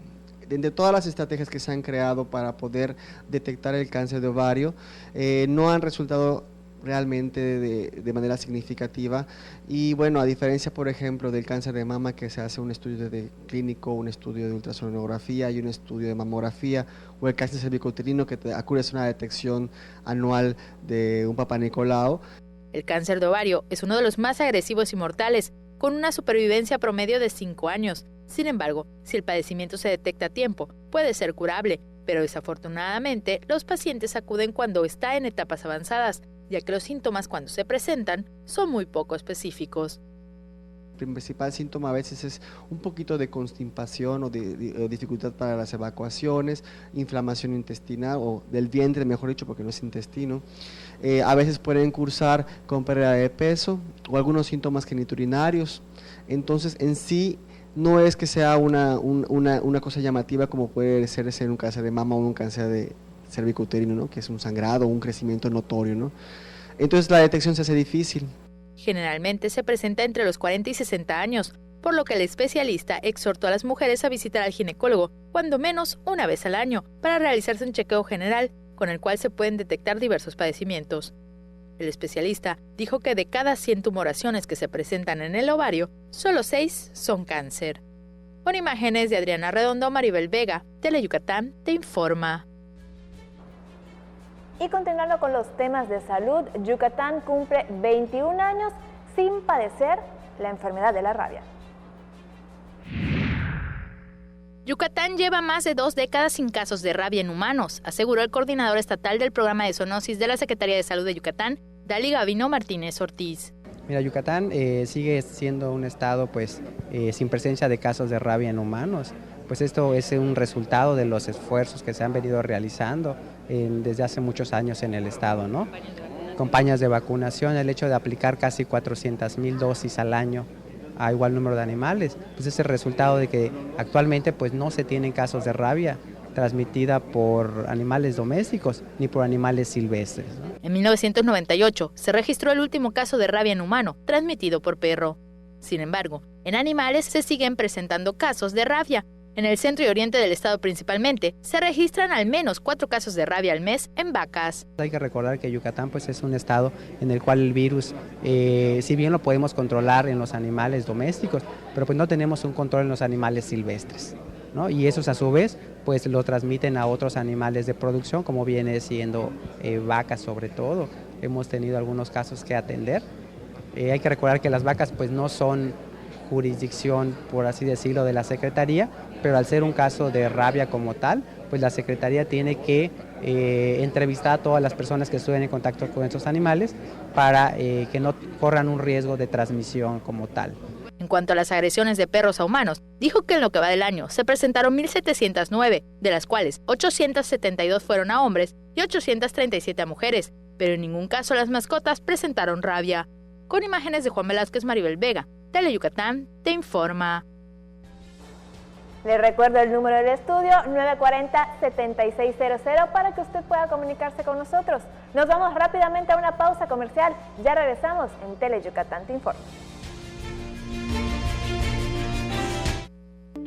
De todas las estrategias que se han creado para poder detectar el cáncer de ovario, no han resultado realmente de manera significativa. Y bueno, a diferencia, por ejemplo, del cáncer de mama, que se hace un estudio clínico, un estudio de ultrasonografía y un estudio de mamografía, o el cáncer cervicouterino, que acude a una detección anual de un Papá Nicolau. El cáncer de ovario es uno de los más agresivos y mortales, con una supervivencia promedio de 5 años. Sin embargo, si el padecimiento se detecta a tiempo, puede ser curable, pero desafortunadamente los pacientes acuden cuando está en etapas avanzadas, ya que los síntomas cuando se presentan son muy poco específicos. El principal síntoma a veces es un poquito de constipación o de dificultad para las evacuaciones, inflamación intestinal o del vientre, mejor dicho, porque no es intestino. A veces pueden cursar con pérdida de peso o algunos síntomas geniturinarios. Entonces, en sí, no es que sea una cosa llamativa como puede ser un cáncer de mama o un cáncer de cervicouterino, ¿no? Que es un sangrado o un crecimiento notorio, ¿no? Entonces la detección se hace difícil. Generalmente se presenta entre los 40 y 60 años, por lo que el especialista exhortó a las mujeres a visitar al ginecólogo, cuando menos una vez al año, para realizarse un chequeo general, con el cual se pueden detectar diversos padecimientos. El especialista dijo que de cada 100 tumoraciones que se presentan en el ovario, solo 6 son cáncer. Con imágenes de Adriana Redondo, Maribel Vega, Teleyucatán te informa. Y continuando con los temas de salud, Yucatán cumple 21 años sin padecer la enfermedad de la rabia. Yucatán lleva más de 2 décadas sin casos de rabia en humanos, aseguró el coordinador estatal del programa de zoonosis de la Secretaría de Salud de Yucatán, Dali Gavino Martínez Ortiz. Mira, Yucatán sigue siendo un estado sin presencia de casos de rabia en humanos. pues esto es un resultado de los esfuerzos que se han venido realizando desde hace muchos años en el estado, ¿no? Campañas de vacunación, el hecho de aplicar casi 400,000 dosis al año a igual número de animales, pues es el resultado de que actualmente pues no se tienen casos de rabia transmitida por animales domésticos ni por animales silvestres, ¿no? En 1998 se registró el último caso de rabia en humano, transmitido por perro. Sin embargo, en animales se siguen presentando casos de rabia. En el centro y oriente del estado principalmente, se registran al menos 4 casos de rabia al mes en vacas. Hay que recordar que Yucatán pues, es un estado en el cual el virus, si bien lo podemos controlar en los animales domésticos, pero pues no tenemos un control en los animales silvestres, ¿no? Y esos a su vez pues lo transmiten a otros animales de producción, como viene siendo vacas sobre todo. Hemos tenido algunos casos que atender. Hay que recordar que las vacas pues no son jurisdicción, por así decirlo, de la Secretaría, pero al ser un caso de rabia como tal, pues la Secretaría tiene que entrevistar a todas las personas que estuvieron en contacto con estos animales para que no corran un riesgo de transmisión como tal. En cuanto a las agresiones de perros a humanos, dijo que en lo que va del año se presentaron 1.709, de las cuales 872 fueron a hombres y 837 a mujeres, pero en ningún caso las mascotas presentaron rabia. Con imágenes de Juan Velázquez, Maribel Vega, Tele Yucatán te informa. Les recuerdo el número del estudio 940-7600 para que usted pueda comunicarse con nosotros. Nos vamos rápidamente a una pausa comercial. Ya regresamos en Tele Yucatán te informa.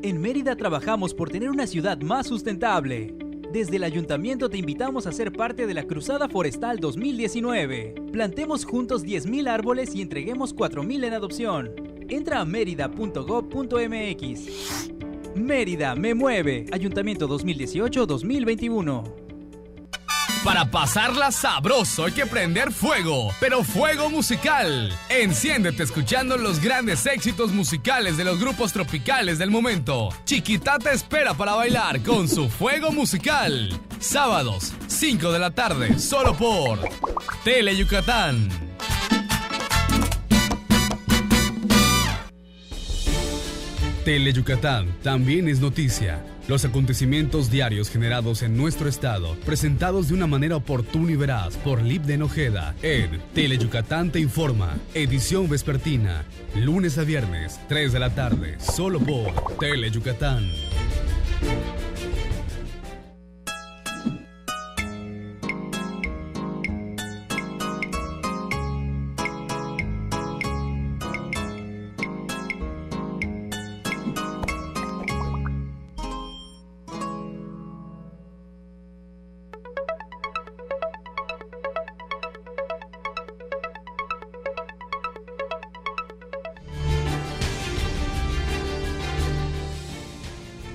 En Mérida trabajamos por tener una ciudad más sustentable. Desde el Ayuntamiento te invitamos a ser parte de la Cruzada Forestal 2019. Plantemos juntos 10,000 árboles y entreguemos 4,000 en adopción. Entra a merida.gov.mx. Mérida me mueve. Ayuntamiento 2018-2021. Para pasarla sabroso hay que prender fuego, pero fuego musical. Enciéndete escuchando los grandes éxitos musicales de los grupos tropicales del momento. Chiquita te espera para bailar con su fuego musical. Sábados, 5 de la tarde, solo por Tele Yucatán. Tele Yucatán también es noticia. Los acontecimientos diarios generados en nuestro estado, presentados de una manera oportuna y veraz por Libden Ojeda en Tele Yucatán te informa, edición vespertina, lunes a viernes, 3 de la tarde, solo por Tele Yucatán.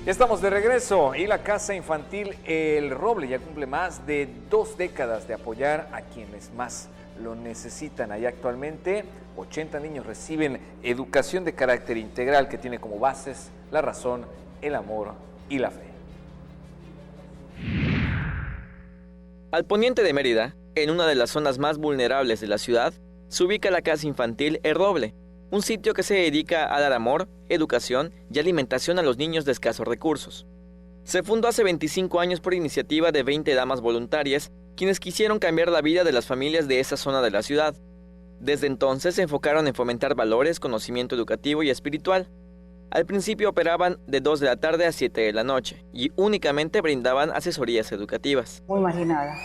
Ya estamos de regreso y la Casa Infantil El Roble ya cumple más de 2 décadas de apoyar a quienes más lo necesitan. Allá actualmente 80 niños reciben educación de carácter integral que tiene como bases la razón, el amor y la fe. Al poniente de Mérida, en una de las zonas más vulnerables de la ciudad, se ubica la Casa Infantil El Roble, un sitio que se dedica a dar amor, educación y alimentación a los niños de escasos recursos. Se fundó hace 25 años por iniciativa de 20 damas voluntarias, quienes quisieron cambiar la vida de las familias de esa zona de la ciudad. Desde entonces se enfocaron en fomentar valores, conocimiento educativo y espiritual. Al principio operaban de 2 de la tarde a 7 de la noche y únicamente brindaban asesorías educativas. Muy marginada.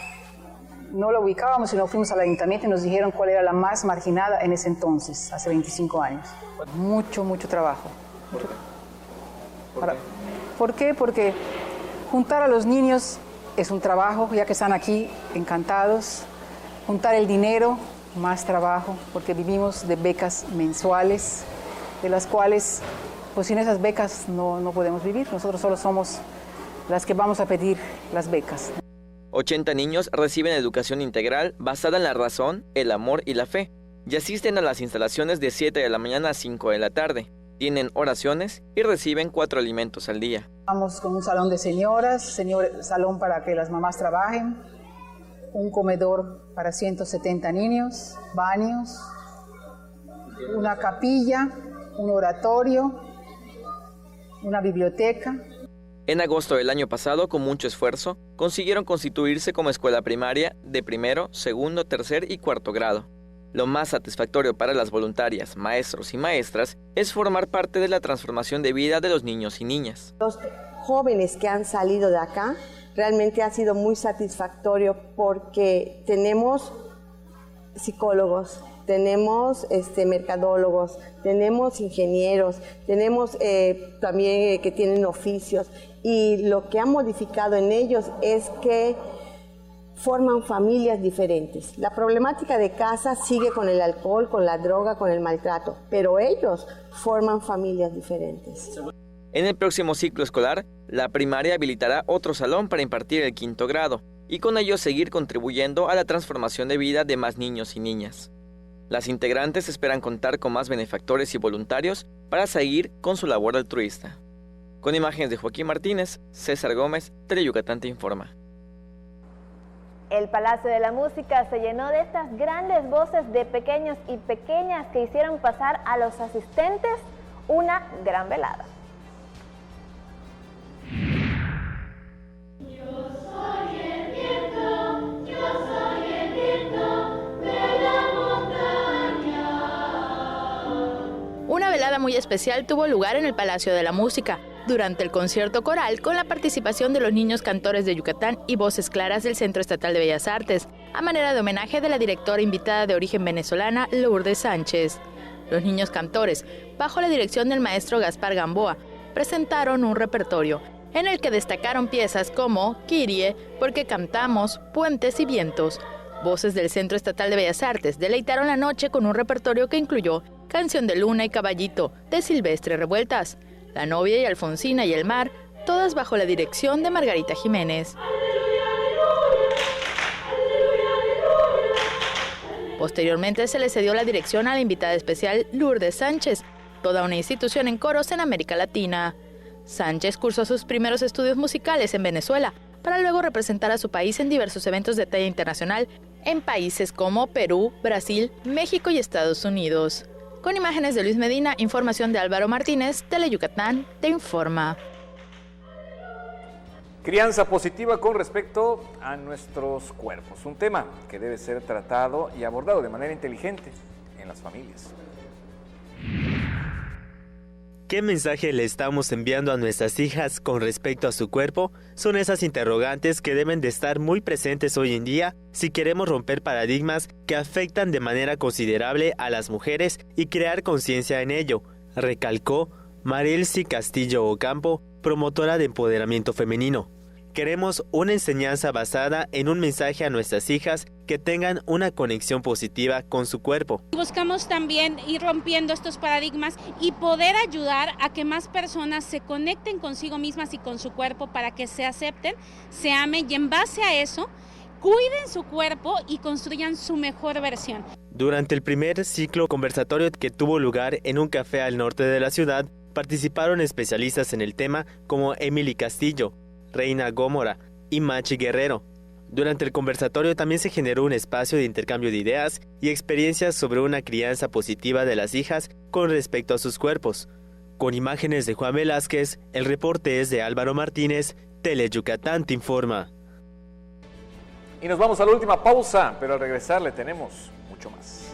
No la ubicábamos, sino fuimos al ayuntamiento y nos dijeron cuál era la más marginada en ese entonces, hace 25 años. Mucho trabajo. ¿Por qué? Porque juntar a los niños es un trabajo, ya que están aquí encantados. Juntar el dinero, más trabajo, porque vivimos de becas mensuales, de las cuales, pues sin esas becas no podemos vivir. Nosotros solo somos las que vamos a pedir las becas. 80 niños reciben educación integral basada en la razón, el amor y la fe, y asisten a las instalaciones de 7 de la mañana a 5 de la tarde. Tienen oraciones y reciben 4 alimentos al día. Vamos con un salón de señoras, salón para que las mamás trabajen, un comedor para 170 niños, baños, una capilla, un oratorio, una biblioteca. En agosto del año pasado, con mucho esfuerzo, consiguieron constituirse como escuela primaria de primero, segundo, tercer y cuarto grado. Lo más satisfactorio para las voluntarias, maestros y maestras es formar parte de la transformación de vida de los niños y niñas. Los jóvenes que han salido de acá realmente ha sido muy satisfactorio porque tenemos psicólogos, tenemos mercadólogos, tenemos ingenieros, tenemos también que tienen oficios, y lo que ha modificado en ellos es que forman familias diferentes. La problemática de casa sigue con el alcohol, con la droga, con el maltrato, pero ellos forman familias diferentes. En el próximo ciclo escolar, la primaria habilitará otro salón para impartir el quinto grado y con ello seguir contribuyendo a la transformación de vida de más niños y niñas. Las integrantes esperan contar con más benefactores y voluntarios para seguir con su labor altruista. Con imágenes de Joaquín Martínez, César Gómez, Teleyucatán te informa. El Palacio de la Música se llenó de estas grandes voces de pequeños y pequeñas que hicieron pasar a los asistentes una gran velada. Una velada muy especial tuvo lugar en el Palacio de la Música, durante el concierto coral con la participación de los niños cantores de Yucatán y voces claras del Centro Estatal de Bellas Artes, a manera de homenaje de la directora invitada de origen venezolana, Lourdes Sánchez. Los niños cantores, bajo la dirección del maestro Gaspar Gamboa, presentaron un repertorio en el que destacaron piezas como Kyrie, Porque cantamos, Puentes y Vientos. Voces del Centro Estatal de Bellas Artes deleitaron la noche con un repertorio que incluyó Canción de Luna y Caballito, de Silvestre Revueltas, La Novia y Alfonsina y el Mar, todas bajo la dirección de Margarita Jiménez. Posteriormente se le cedió la dirección a la invitada especial Lourdes Sánchez, toda una institución en coros en América Latina. Sánchez cursó sus primeros estudios musicales en Venezuela, para luego representar a su país en diversos eventos de talla internacional en países como Perú, Brasil, México y Estados Unidos. Con imágenes de Luis Medina, información de Álvaro Martínez, Teleyucatán te informa. Crianza positiva con respecto a nuestros cuerpos, un tema que debe ser tratado y abordado de manera inteligente en las familias. ¿Qué mensaje le estamos enviando a nuestras hijas con respecto a su cuerpo? Son esas interrogantes que deben de estar muy presentes hoy en día si queremos romper paradigmas que afectan de manera considerable a las mujeres y crear conciencia en ello, recalcó Marielsi Castillo Ocampo, promotora de empoderamiento femenino. Queremos una enseñanza basada en un mensaje a nuestras hijas que tengan una conexión positiva con su cuerpo. Buscamos también ir rompiendo estos paradigmas y poder ayudar a que más personas se conecten consigo mismas y con su cuerpo para que se acepten, se amen y en base a eso cuiden su cuerpo y construyan su mejor versión. Durante el primer ciclo conversatorio que tuvo lugar en un café al norte de la ciudad, participaron especialistas en el tema como Emily Castillo, Reina Gómora y Machi Guerrero. Durante el conversatorio también se generó un espacio de intercambio de ideas y experiencias sobre una crianza positiva de las hijas con respecto a sus cuerpos. Con imágenes de Juan Velázquez, el reporte es de Álvaro Martínez, Teleyucatán te informa. Y nos vamos a la última pausa, pero al regresar le tenemos mucho más.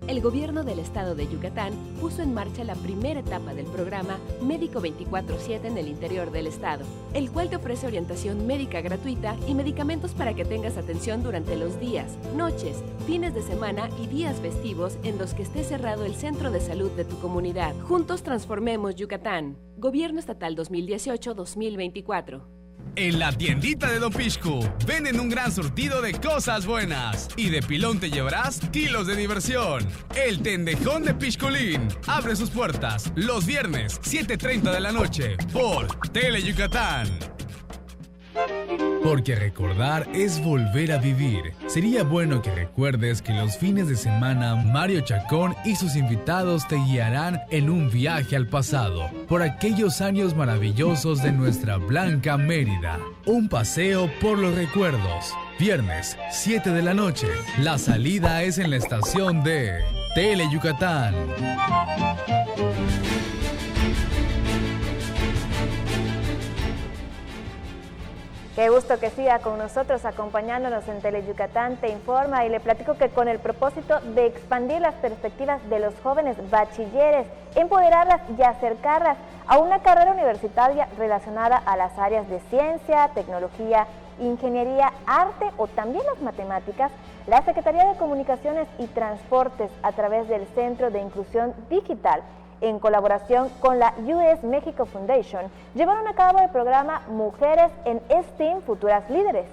El gobierno del estado de Yucatán puso en marcha la primera etapa del programa Médico 24/7 en el interior del estado, el cual te ofrece orientación médica gratuita y medicamentos para que tengas atención durante los días, noches, fines de semana y días festivos en los que esté cerrado el centro de salud de tu comunidad. Juntos transformemos Yucatán. Gobierno Estatal 2018-2024. En la tiendita de Don Pixcu venden un gran surtido de cosas buenas y de pilón te llevarás kilos de diversión. El Tendejón de Pixculín abre sus puertas los viernes 7:30 de la noche por Teleyucatán. Porque recordar es volver a vivir. Sería bueno que recuerdes que los fines de semana Mario Chacón y sus invitados te guiarán en un viaje al pasado, por aquellos años maravillosos de nuestra blanca Mérida. Un paseo por los recuerdos. Viernes, 7 de la noche. La salida es en la estación de Teleyucatán. Qué gusto que siga con nosotros acompañándonos en Teleyucatán Te Informa, y le platico que con el propósito de expandir las perspectivas de los jóvenes bachilleres, empoderarlas y acercarlas a una carrera universitaria relacionada a las áreas de ciencia, tecnología, ingeniería, arte o también las matemáticas, la Secretaría de Comunicaciones y Transportes, a través del Centro de Inclusión Digital, en colaboración con la US Mexico Foundation, llevaron a cabo el programa Mujeres en STEAM Futuras Líderes.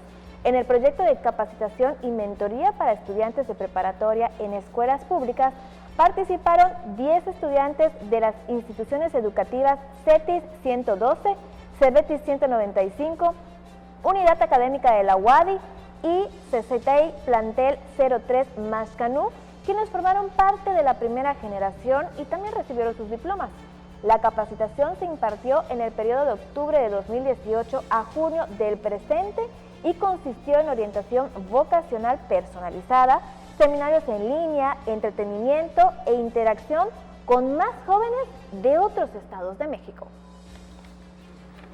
En el proyecto de capacitación y mentoría para estudiantes de preparatoria en escuelas públicas, participaron 10 estudiantes de las instituciones educativas CETIS 112, CEBETIS 195, Unidad Académica de la UADY y CCTI Plantel 03 Mashcanú, quienes formaron parte de la primera generación y también recibieron sus diplomas. La capacitación se impartió en el periodo de octubre de 2018 a junio del presente y consistió en orientación vocacional personalizada, seminarios en línea, entretenimiento e interacción con más jóvenes de otros estados de México.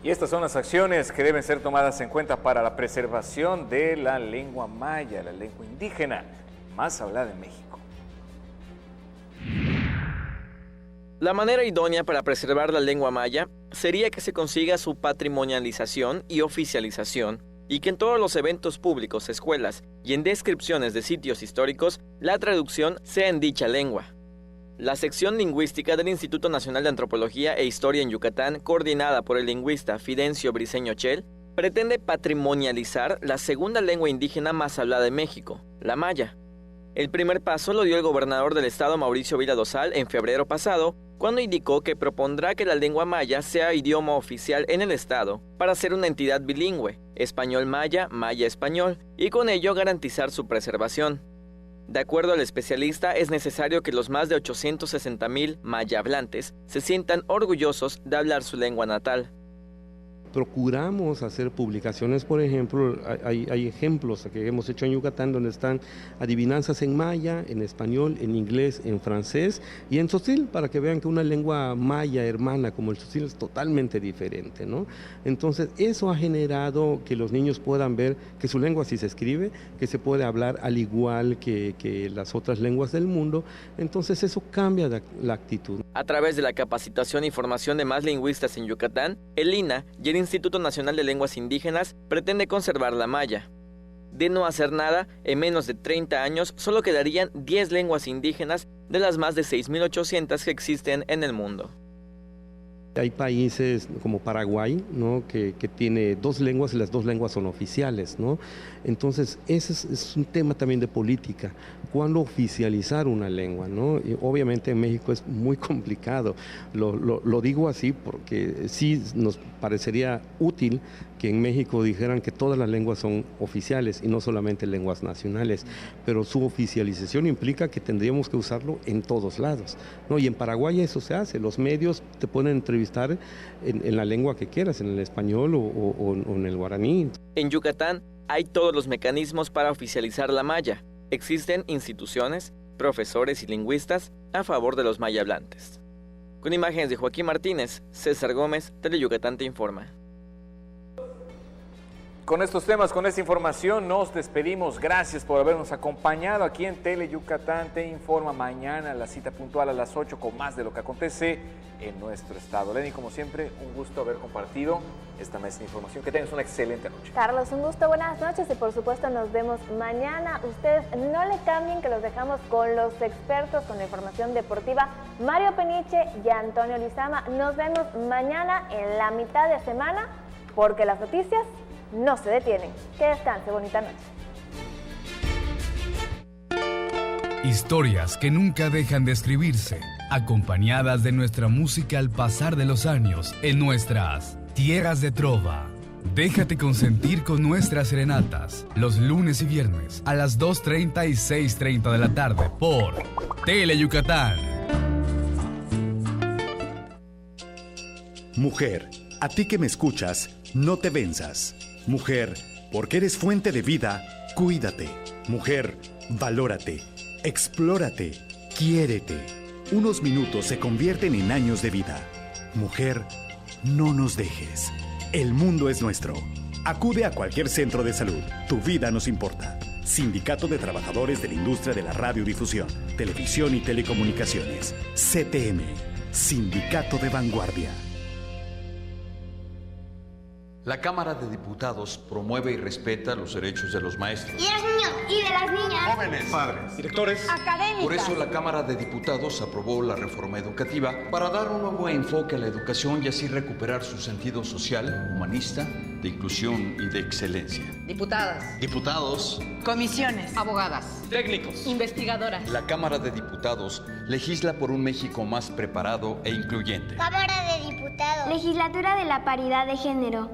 Y estas son las acciones que deben ser tomadas en cuenta para la preservación de la lengua maya, la lengua indígena más hablada en México. La manera idónea para preservar la lengua maya sería que se consiga su patrimonialización y oficialización, y que en todos los eventos públicos, escuelas y en descripciones de sitios históricos, la traducción sea en dicha lengua. La sección lingüística del Instituto Nacional de Antropología e Historia en Yucatán, coordinada por el lingüista Fidencio Briceño Chel, pretende patrimonializar la segunda lengua indígena más hablada en México, la maya. El primer paso lo dio el gobernador del estado, Mauricio Vila Dosal, en febrero pasado, cuando indicó que propondrá que la lengua maya sea idioma oficial en el estado para ser una entidad bilingüe, español-maya, maya-español, y con ello garantizar su preservación. De acuerdo al especialista, es necesario que los más de 860,000 maya hablantes se sientan orgullosos de hablar su lengua natal. Procuramos hacer publicaciones, por ejemplo, hay ejemplos que hemos hecho en Yucatán donde están adivinanzas en maya, en español, en inglés, en francés y en tzotzil, para que vean que una lengua maya hermana como el tzotzil es totalmente diferente, ¿no? Entonces eso ha generado que los niños puedan ver que su lengua sí se escribe, que se puede hablar al igual que las otras lenguas del mundo, entonces eso cambia la actitud. A través de la capacitación y formación de más lingüistas en Yucatán, el INAH y el Instituto Nacional de Lenguas Indígenas pretende conservar la maya. De no hacer nada, en menos de 30 años solo quedarían 10 lenguas indígenas de las más de 6.800 que existen en el mundo. Hay países como Paraguay, ¿no?, que tiene 2 lenguas y las 2 lenguas son oficiales, ¿no? Entonces, ese es un tema también de política. ¿Cuándo oficializar una lengua, no? Y obviamente en México es muy complicado. Lo digo así porque sí nos parecería útil que en México dijeran que todas las lenguas son oficiales y no solamente lenguas nacionales, pero su oficialización implica que tendríamos que usarlo en todos lados, ¿no? Y en Paraguay eso se hace, los medios te pueden entrevistar en la lengua que quieras, en el español o en el guaraní. En Yucatán hay todos los mecanismos para oficializar la maya. Existen instituciones, profesores y lingüistas a favor de los maya hablantes. Con imágenes de Joaquín Martínez, César Gómez, Teleyucatán Te Informa. Con estos temas, con esta información, nos despedimos. Gracias por habernos acompañado aquí en Teleyucatán Te Informa. Mañana la cita puntual a las 8 con más de lo que acontece en nuestro estado. Lenny, como siempre, un gusto haber compartido esta mesa de información. Que tengas una excelente noche. Carlos, un gusto, buenas noches y por supuesto nos vemos mañana. Ustedes no le cambien, que los dejamos con los expertos, con la información deportiva, Mario Peniche y Antonio Lizama. Nos vemos mañana en la mitad de semana, porque las noticias no se detienen. Que descanse, bonita noche. Historias que nunca dejan de escribirse, acompañadas de nuestra música al pasar de los años en nuestras tierras de trova. Déjate consentir con nuestras serenatas los lunes y viernes a las 2:30 y 6:30 de la tarde por Teleyucatán. Mujer, a ti que me escuchas, no te venzas. Mujer, porque eres fuente de vida, cuídate. Mujer, valórate, explórate, quiérete. Unos minutos se convierten en años de vida. Mujer, no nos dejes. El mundo es nuestro. Acude a cualquier centro de salud. Tu vida nos importa. Sindicato de Trabajadores de la Industria de la Radiodifusión, Televisión y Telecomunicaciones. CTM. Sindicato de Vanguardia. La Cámara de Diputados promueve y respeta los derechos de los maestros, y de los niños y de las niñas, jóvenes, padres, directores, académicas. Por eso la Cámara de Diputados aprobó la reforma educativa para dar un nuevo enfoque a la educación y así recuperar su sentido social, humanista, de inclusión y de excelencia. Diputadas, diputados, comisiones, abogadas, técnicos, investigadoras. La Cámara de Diputados legisla por un México más preparado e incluyente. Cámara de Diputados. Legislatura de la Paridad de Género.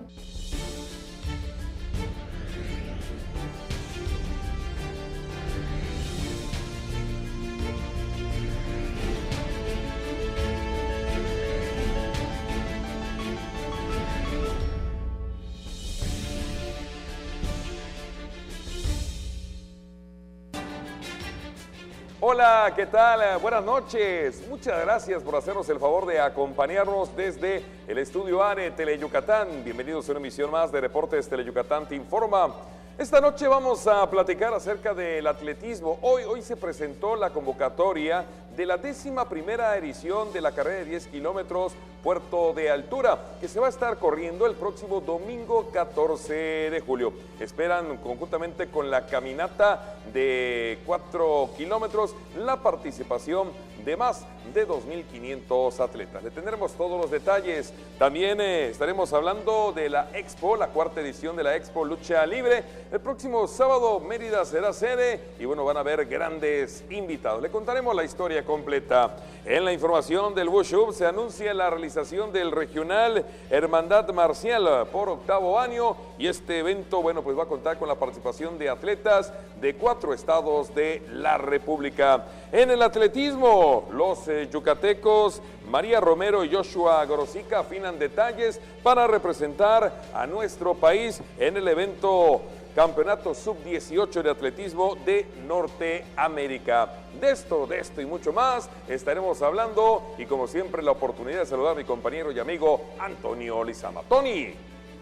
Hola, ¿qué tal? Buenas noches. Muchas gracias por hacernos el favor de acompañarnos desde el estudio A de Teleyucatán. Bienvenidos a una emisión más de Deportes Teleyucatán Te Informa. Esta noche vamos a platicar acerca del atletismo. Hoy se presentó la convocatoria de la 11ª edición de la carrera de 10 kilómetros Puerto de Altura, que se va a estar corriendo el próximo domingo 14 de julio. Esperan conjuntamente con la caminata de 4 kilómetros la participación de más de 2.500 atletas. Le tendremos todos los detalles. También estaremos hablando de la Expo, la 4ª edición de la Expo Lucha Libre. El próximo sábado Mérida será sede y bueno, van a haber grandes invitados. Le contaremos la historia completa. En la información del Wushu se anuncia la realización del regional Hermandad Marcial por 8º año y este evento, bueno, pues va a contar con la participación de atletas de 4 estados de la República. En el atletismo, los yucatecos María Romero y Joshua Gorosica afinan detalles para representar a nuestro país en el evento Campeonato Sub-18 de Atletismo de Norteamérica. De esto y mucho más estaremos hablando y como siempre la oportunidad de saludar a mi compañero y amigo Antonio Lizama. Tony,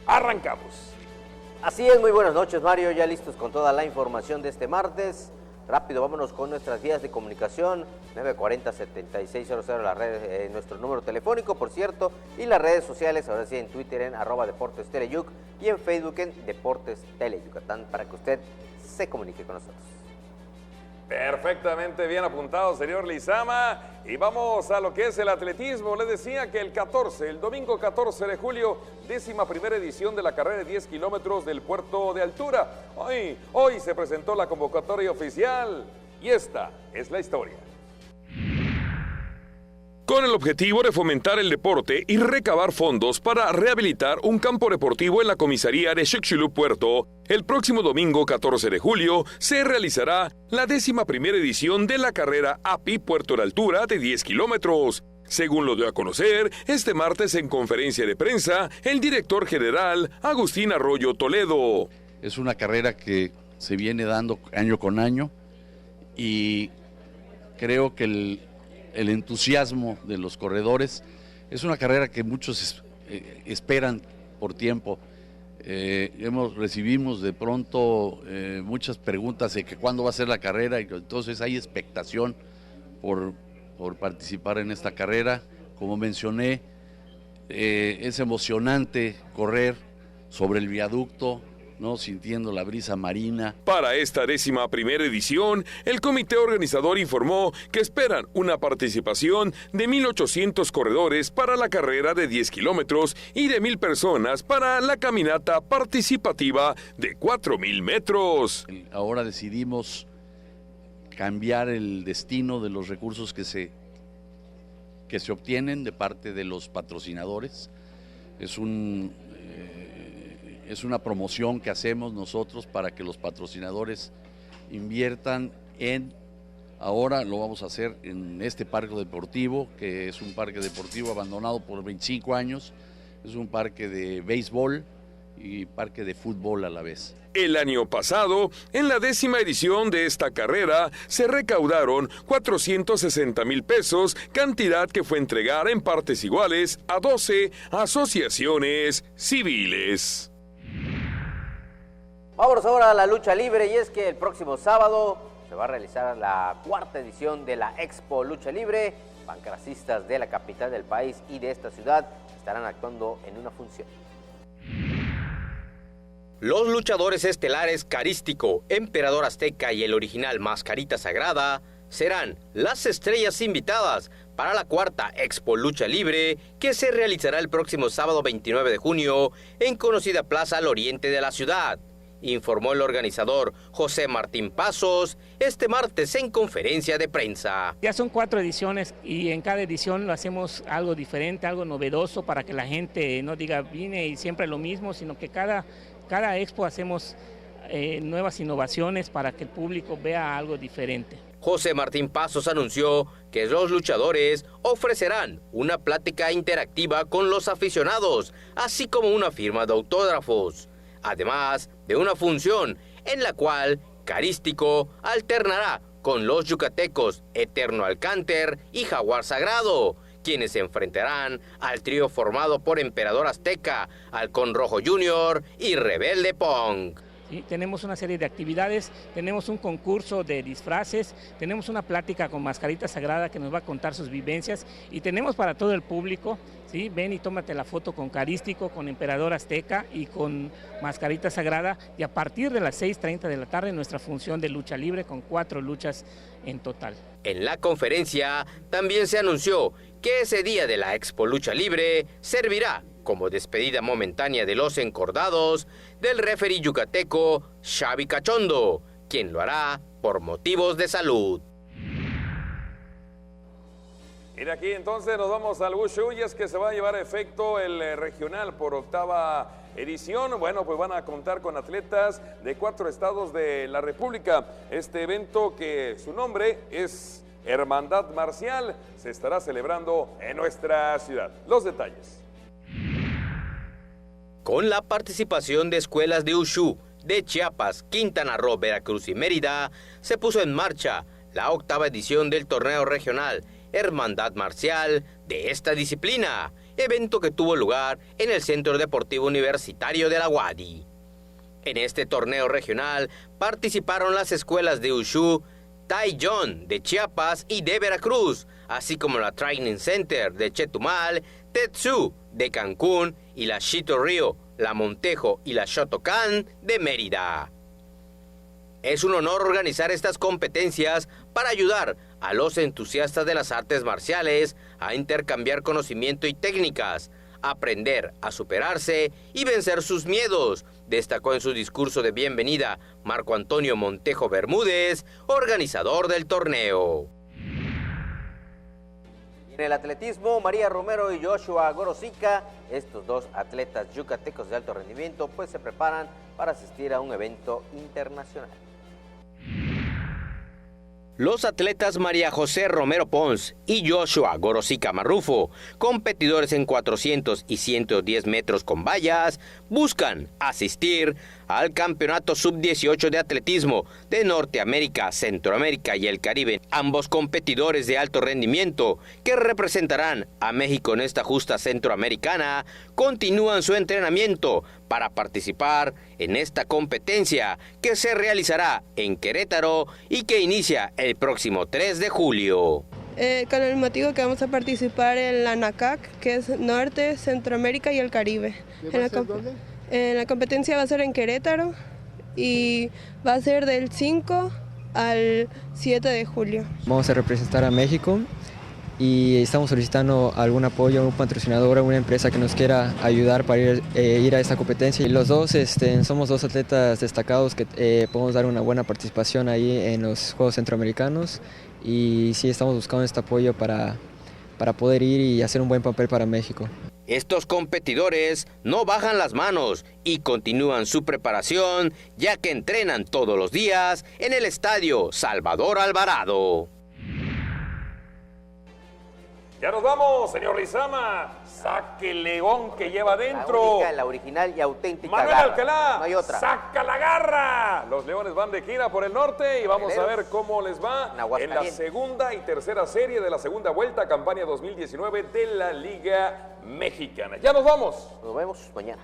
arrancamos. Así es, muy buenas noches Mario, ya listos con toda la información de este martes. Rápido, vámonos con nuestras vías de comunicación, 940-7600, la red, nuestro número telefónico, por cierto, y las redes sociales, ahora sí en Twitter en @Deportes Teleyuc y en Facebook en Deportes Teleyucatán, para que usted se comunique con nosotros. Perfectamente bien apuntado, señor Lizama. Y vamos a lo que es el atletismo. Les decía que el domingo 14 de julio, 11ª edición de la carrera de 10 kilómetros del Puerto de Altura. Hoy se presentó la convocatoria oficial y esta es la historia. Con el objetivo de fomentar el deporte y recabar fondos para rehabilitar un campo deportivo en la comisaría de Xixilú Puerto, el próximo domingo 14 de julio se realizará la 11ª edición de la carrera API Puerto de Altura de 10 kilómetros. Según lo dio a conocer este martes en conferencia de prensa el director general Agustín Arroyo Toledo. Es una carrera que se viene dando año con año y creo que el entusiasmo de los corredores es una carrera que muchos esperan por tiempo. Recibimos de pronto muchas preguntas de que cuándo va a ser la carrera, y entonces hay expectación por participar en esta carrera. Como mencioné, es emocionante correr sobre el viaducto, ¿no? Sintiendo la brisa marina. Para esta 11ª edición, el comité organizador informó que esperan una participación de 1,800 corredores para la carrera de 10 kilómetros y de 1,000 personas para la caminata participativa de 4,000 metros. Ahora decidimos cambiar el destino de los recursos que se obtienen de parte de los patrocinadores. Es una promoción que hacemos nosotros para que los patrocinadores inviertan ahora lo vamos a hacer en este parque deportivo, que es un parque deportivo abandonado por 25 años, es un parque de béisbol y parque de fútbol a la vez. El año pasado, en la 10ª edición de esta carrera, se recaudaron 460,000 pesos, cantidad que fue entregada en partes iguales a 12 asociaciones civiles. Vámonos ahora a la lucha libre, y es que el próximo sábado se va a realizar la 4ª edición de la Expo Lucha Libre. Pancracistas de la capital del país y de esta ciudad estarán actuando en una función. Los luchadores estelares Carístico, Emperador Azteca y el original Mascarita Sagrada serán las estrellas invitadas para la 4ª Expo Lucha Libre, que se realizará el próximo sábado 29 de junio en conocida Plaza al oriente de la ciudad, informó el organizador José Martín Pasos este martes en conferencia de prensa. Ya son 4 ediciones y en cada edición lo hacemos algo diferente, algo novedoso, para que la gente no diga vine y siempre lo mismo, sino que cada expo hacemos nuevas innovaciones para que el público vea algo diferente. José Martín Pasos anunció que los luchadores ofrecerán una plática interactiva con los aficionados, así como una firma de autógrafos, además de una función en la cual Carístico alternará con los yucatecos Eterno Alcánter y Jaguar Sagrado, quienes se enfrentarán al trío formado por Emperador Azteca, Halcón Rojo Jr. y Rebelde Punk. ¿Sí? Tenemos una serie de actividades, tenemos un concurso de disfraces, tenemos una plática con Mascarita Sagrada que nos va a contar sus vivencias, y tenemos para todo el público, ¿sí? Ven y tómate la foto con Carístico, con Emperador Azteca y con Mascarita Sagrada, y a partir de las 6:30 de la tarde nuestra función de lucha libre con 4 luchas en total. En la conferencia también se anunció que ese día de la Expo Lucha Libre servirá como despedida momentánea de los encordados del referí yucateco Xavi Cachondo, quien lo hará por motivos de salud. Y de aquí entonces nos vamos al Wushu, y es que se va a llevar a efecto el regional por 8ª edición. Bueno, pues van a contar con atletas de 4 estados de la República. Este evento, que su nombre es Hermandad Marcial, se estará celebrando en nuestra ciudad. Los detalles. Con la participación de escuelas de Wushu de Chiapas, Quintana Roo, Veracruz y Mérida, se puso en marcha la 8ª edición del torneo regional Hermandad Marcial de esta disciplina, evento que tuvo lugar en el Centro Deportivo Universitario de la UADY. En este torneo regional participaron las escuelas de Wushu Taiyón de Chiapas y de Veracruz, así como la Training Center de Chetumal, Tetsu de Cancún y la Shito Río, la Montejo y la Shotokan de Mérida. Es un honor organizar estas competencias para ayudar a los entusiastas de las artes marciales a intercambiar conocimiento y técnicas, aprender a superarse y vencer sus miedos, destacó en su discurso de bienvenida Marco Antonio Montejo Bermúdez, organizador del torneo. En el atletismo, María Romero y Joshua Gorosica, estos 2 atletas yucatecos de alto rendimiento, pues se preparan para asistir a un evento internacional. Los atletas María José Romero Pons y Joshua Gorosica Marrufo, competidores en 400 y 110 metros con vallas, buscan asistir al Campeonato Sub-18 de Atletismo de Norteamérica, Centroamérica y el Caribe. Ambos competidores de alto rendimiento que representarán a México en esta justa centroamericana continúan su entrenamiento para participar en esta competencia que se realizará en Querétaro y que inicia el próximo 3 de julio. Con el motivo que vamos a participar en la NACAC, que es Norte, Centroamérica y el Caribe. En la competencia va a ser en Querétaro y va a ser del 5 al 7 de julio. Vamos a representar a México y estamos solicitando algún apoyo a un patrocinador, a una empresa que nos quiera ayudar para ir a esta competencia. Y los dos somos 2 atletas destacados que podemos dar una buena participación ahí en los Juegos Centroamericanos, y sí estamos buscando este apoyo para poder ir y hacer un buen papel para México. Estos competidores no bajan las manos y continúan su preparación, ya que entrenan todos los días en el Estadio Salvador Alvarado. Ya nos vamos, señor Lizama. Saque el león que lleva adentro. La original y auténtica Manuel garra. Alcalá, No hay otra. saca la garra. Los Leones van de gira por el norte y vamos a ver cómo les va en la segunda y tercera serie de la segunda vuelta, campaña 2019 de la Liga Mexicana. Ya nos vamos. Nos vemos mañana.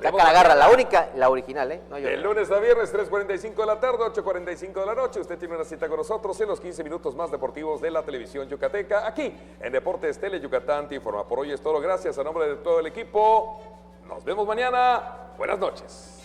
Saca la garra, la única, la original, ¿eh? No, de lunes a viernes, 3:45 de la tarde, 8:45 de la noche. Usted tiene una cita con nosotros en los 15 minutos más deportivos de la televisión yucateca. Aquí, en Deportes Tele Yucatán, te informa. Por hoy es todo. Gracias a nombre de todo el equipo. Nos vemos mañana. Buenas noches.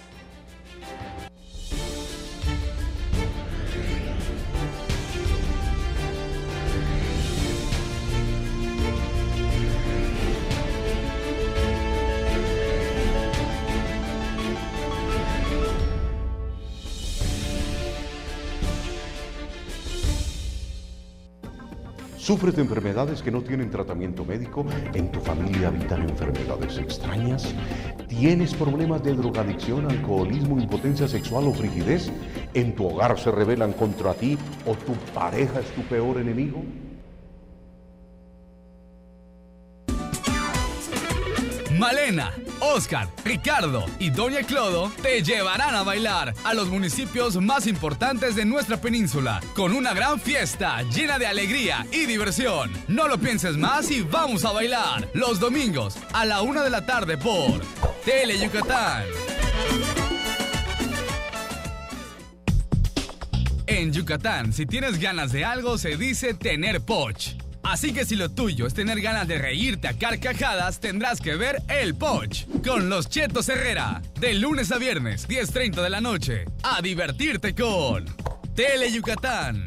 ¿Sufres de enfermedades que no tienen tratamiento médico? ¿En tu familia habitan enfermedades extrañas? ¿Tienes problemas de drogadicción, alcoholismo, impotencia sexual o frigidez? ¿En tu hogar se rebelan contra ti o tu pareja es tu peor enemigo? Malena, Oscar, Ricardo y Doña Clodo te llevarán a bailar a los municipios más importantes de nuestra península con una gran fiesta llena de alegría y diversión. No lo pienses más y vamos a bailar los domingos a la 1 de la tarde por Tele Yucatán. En Yucatán, si tienes ganas de algo, se dice tener poch. Así que si lo tuyo es tener ganas de reírte a carcajadas, tendrás que ver El Poch con los Chetos Herrera. De lunes a viernes, 10:30 de la noche. A divertirte con Tele Yucatán.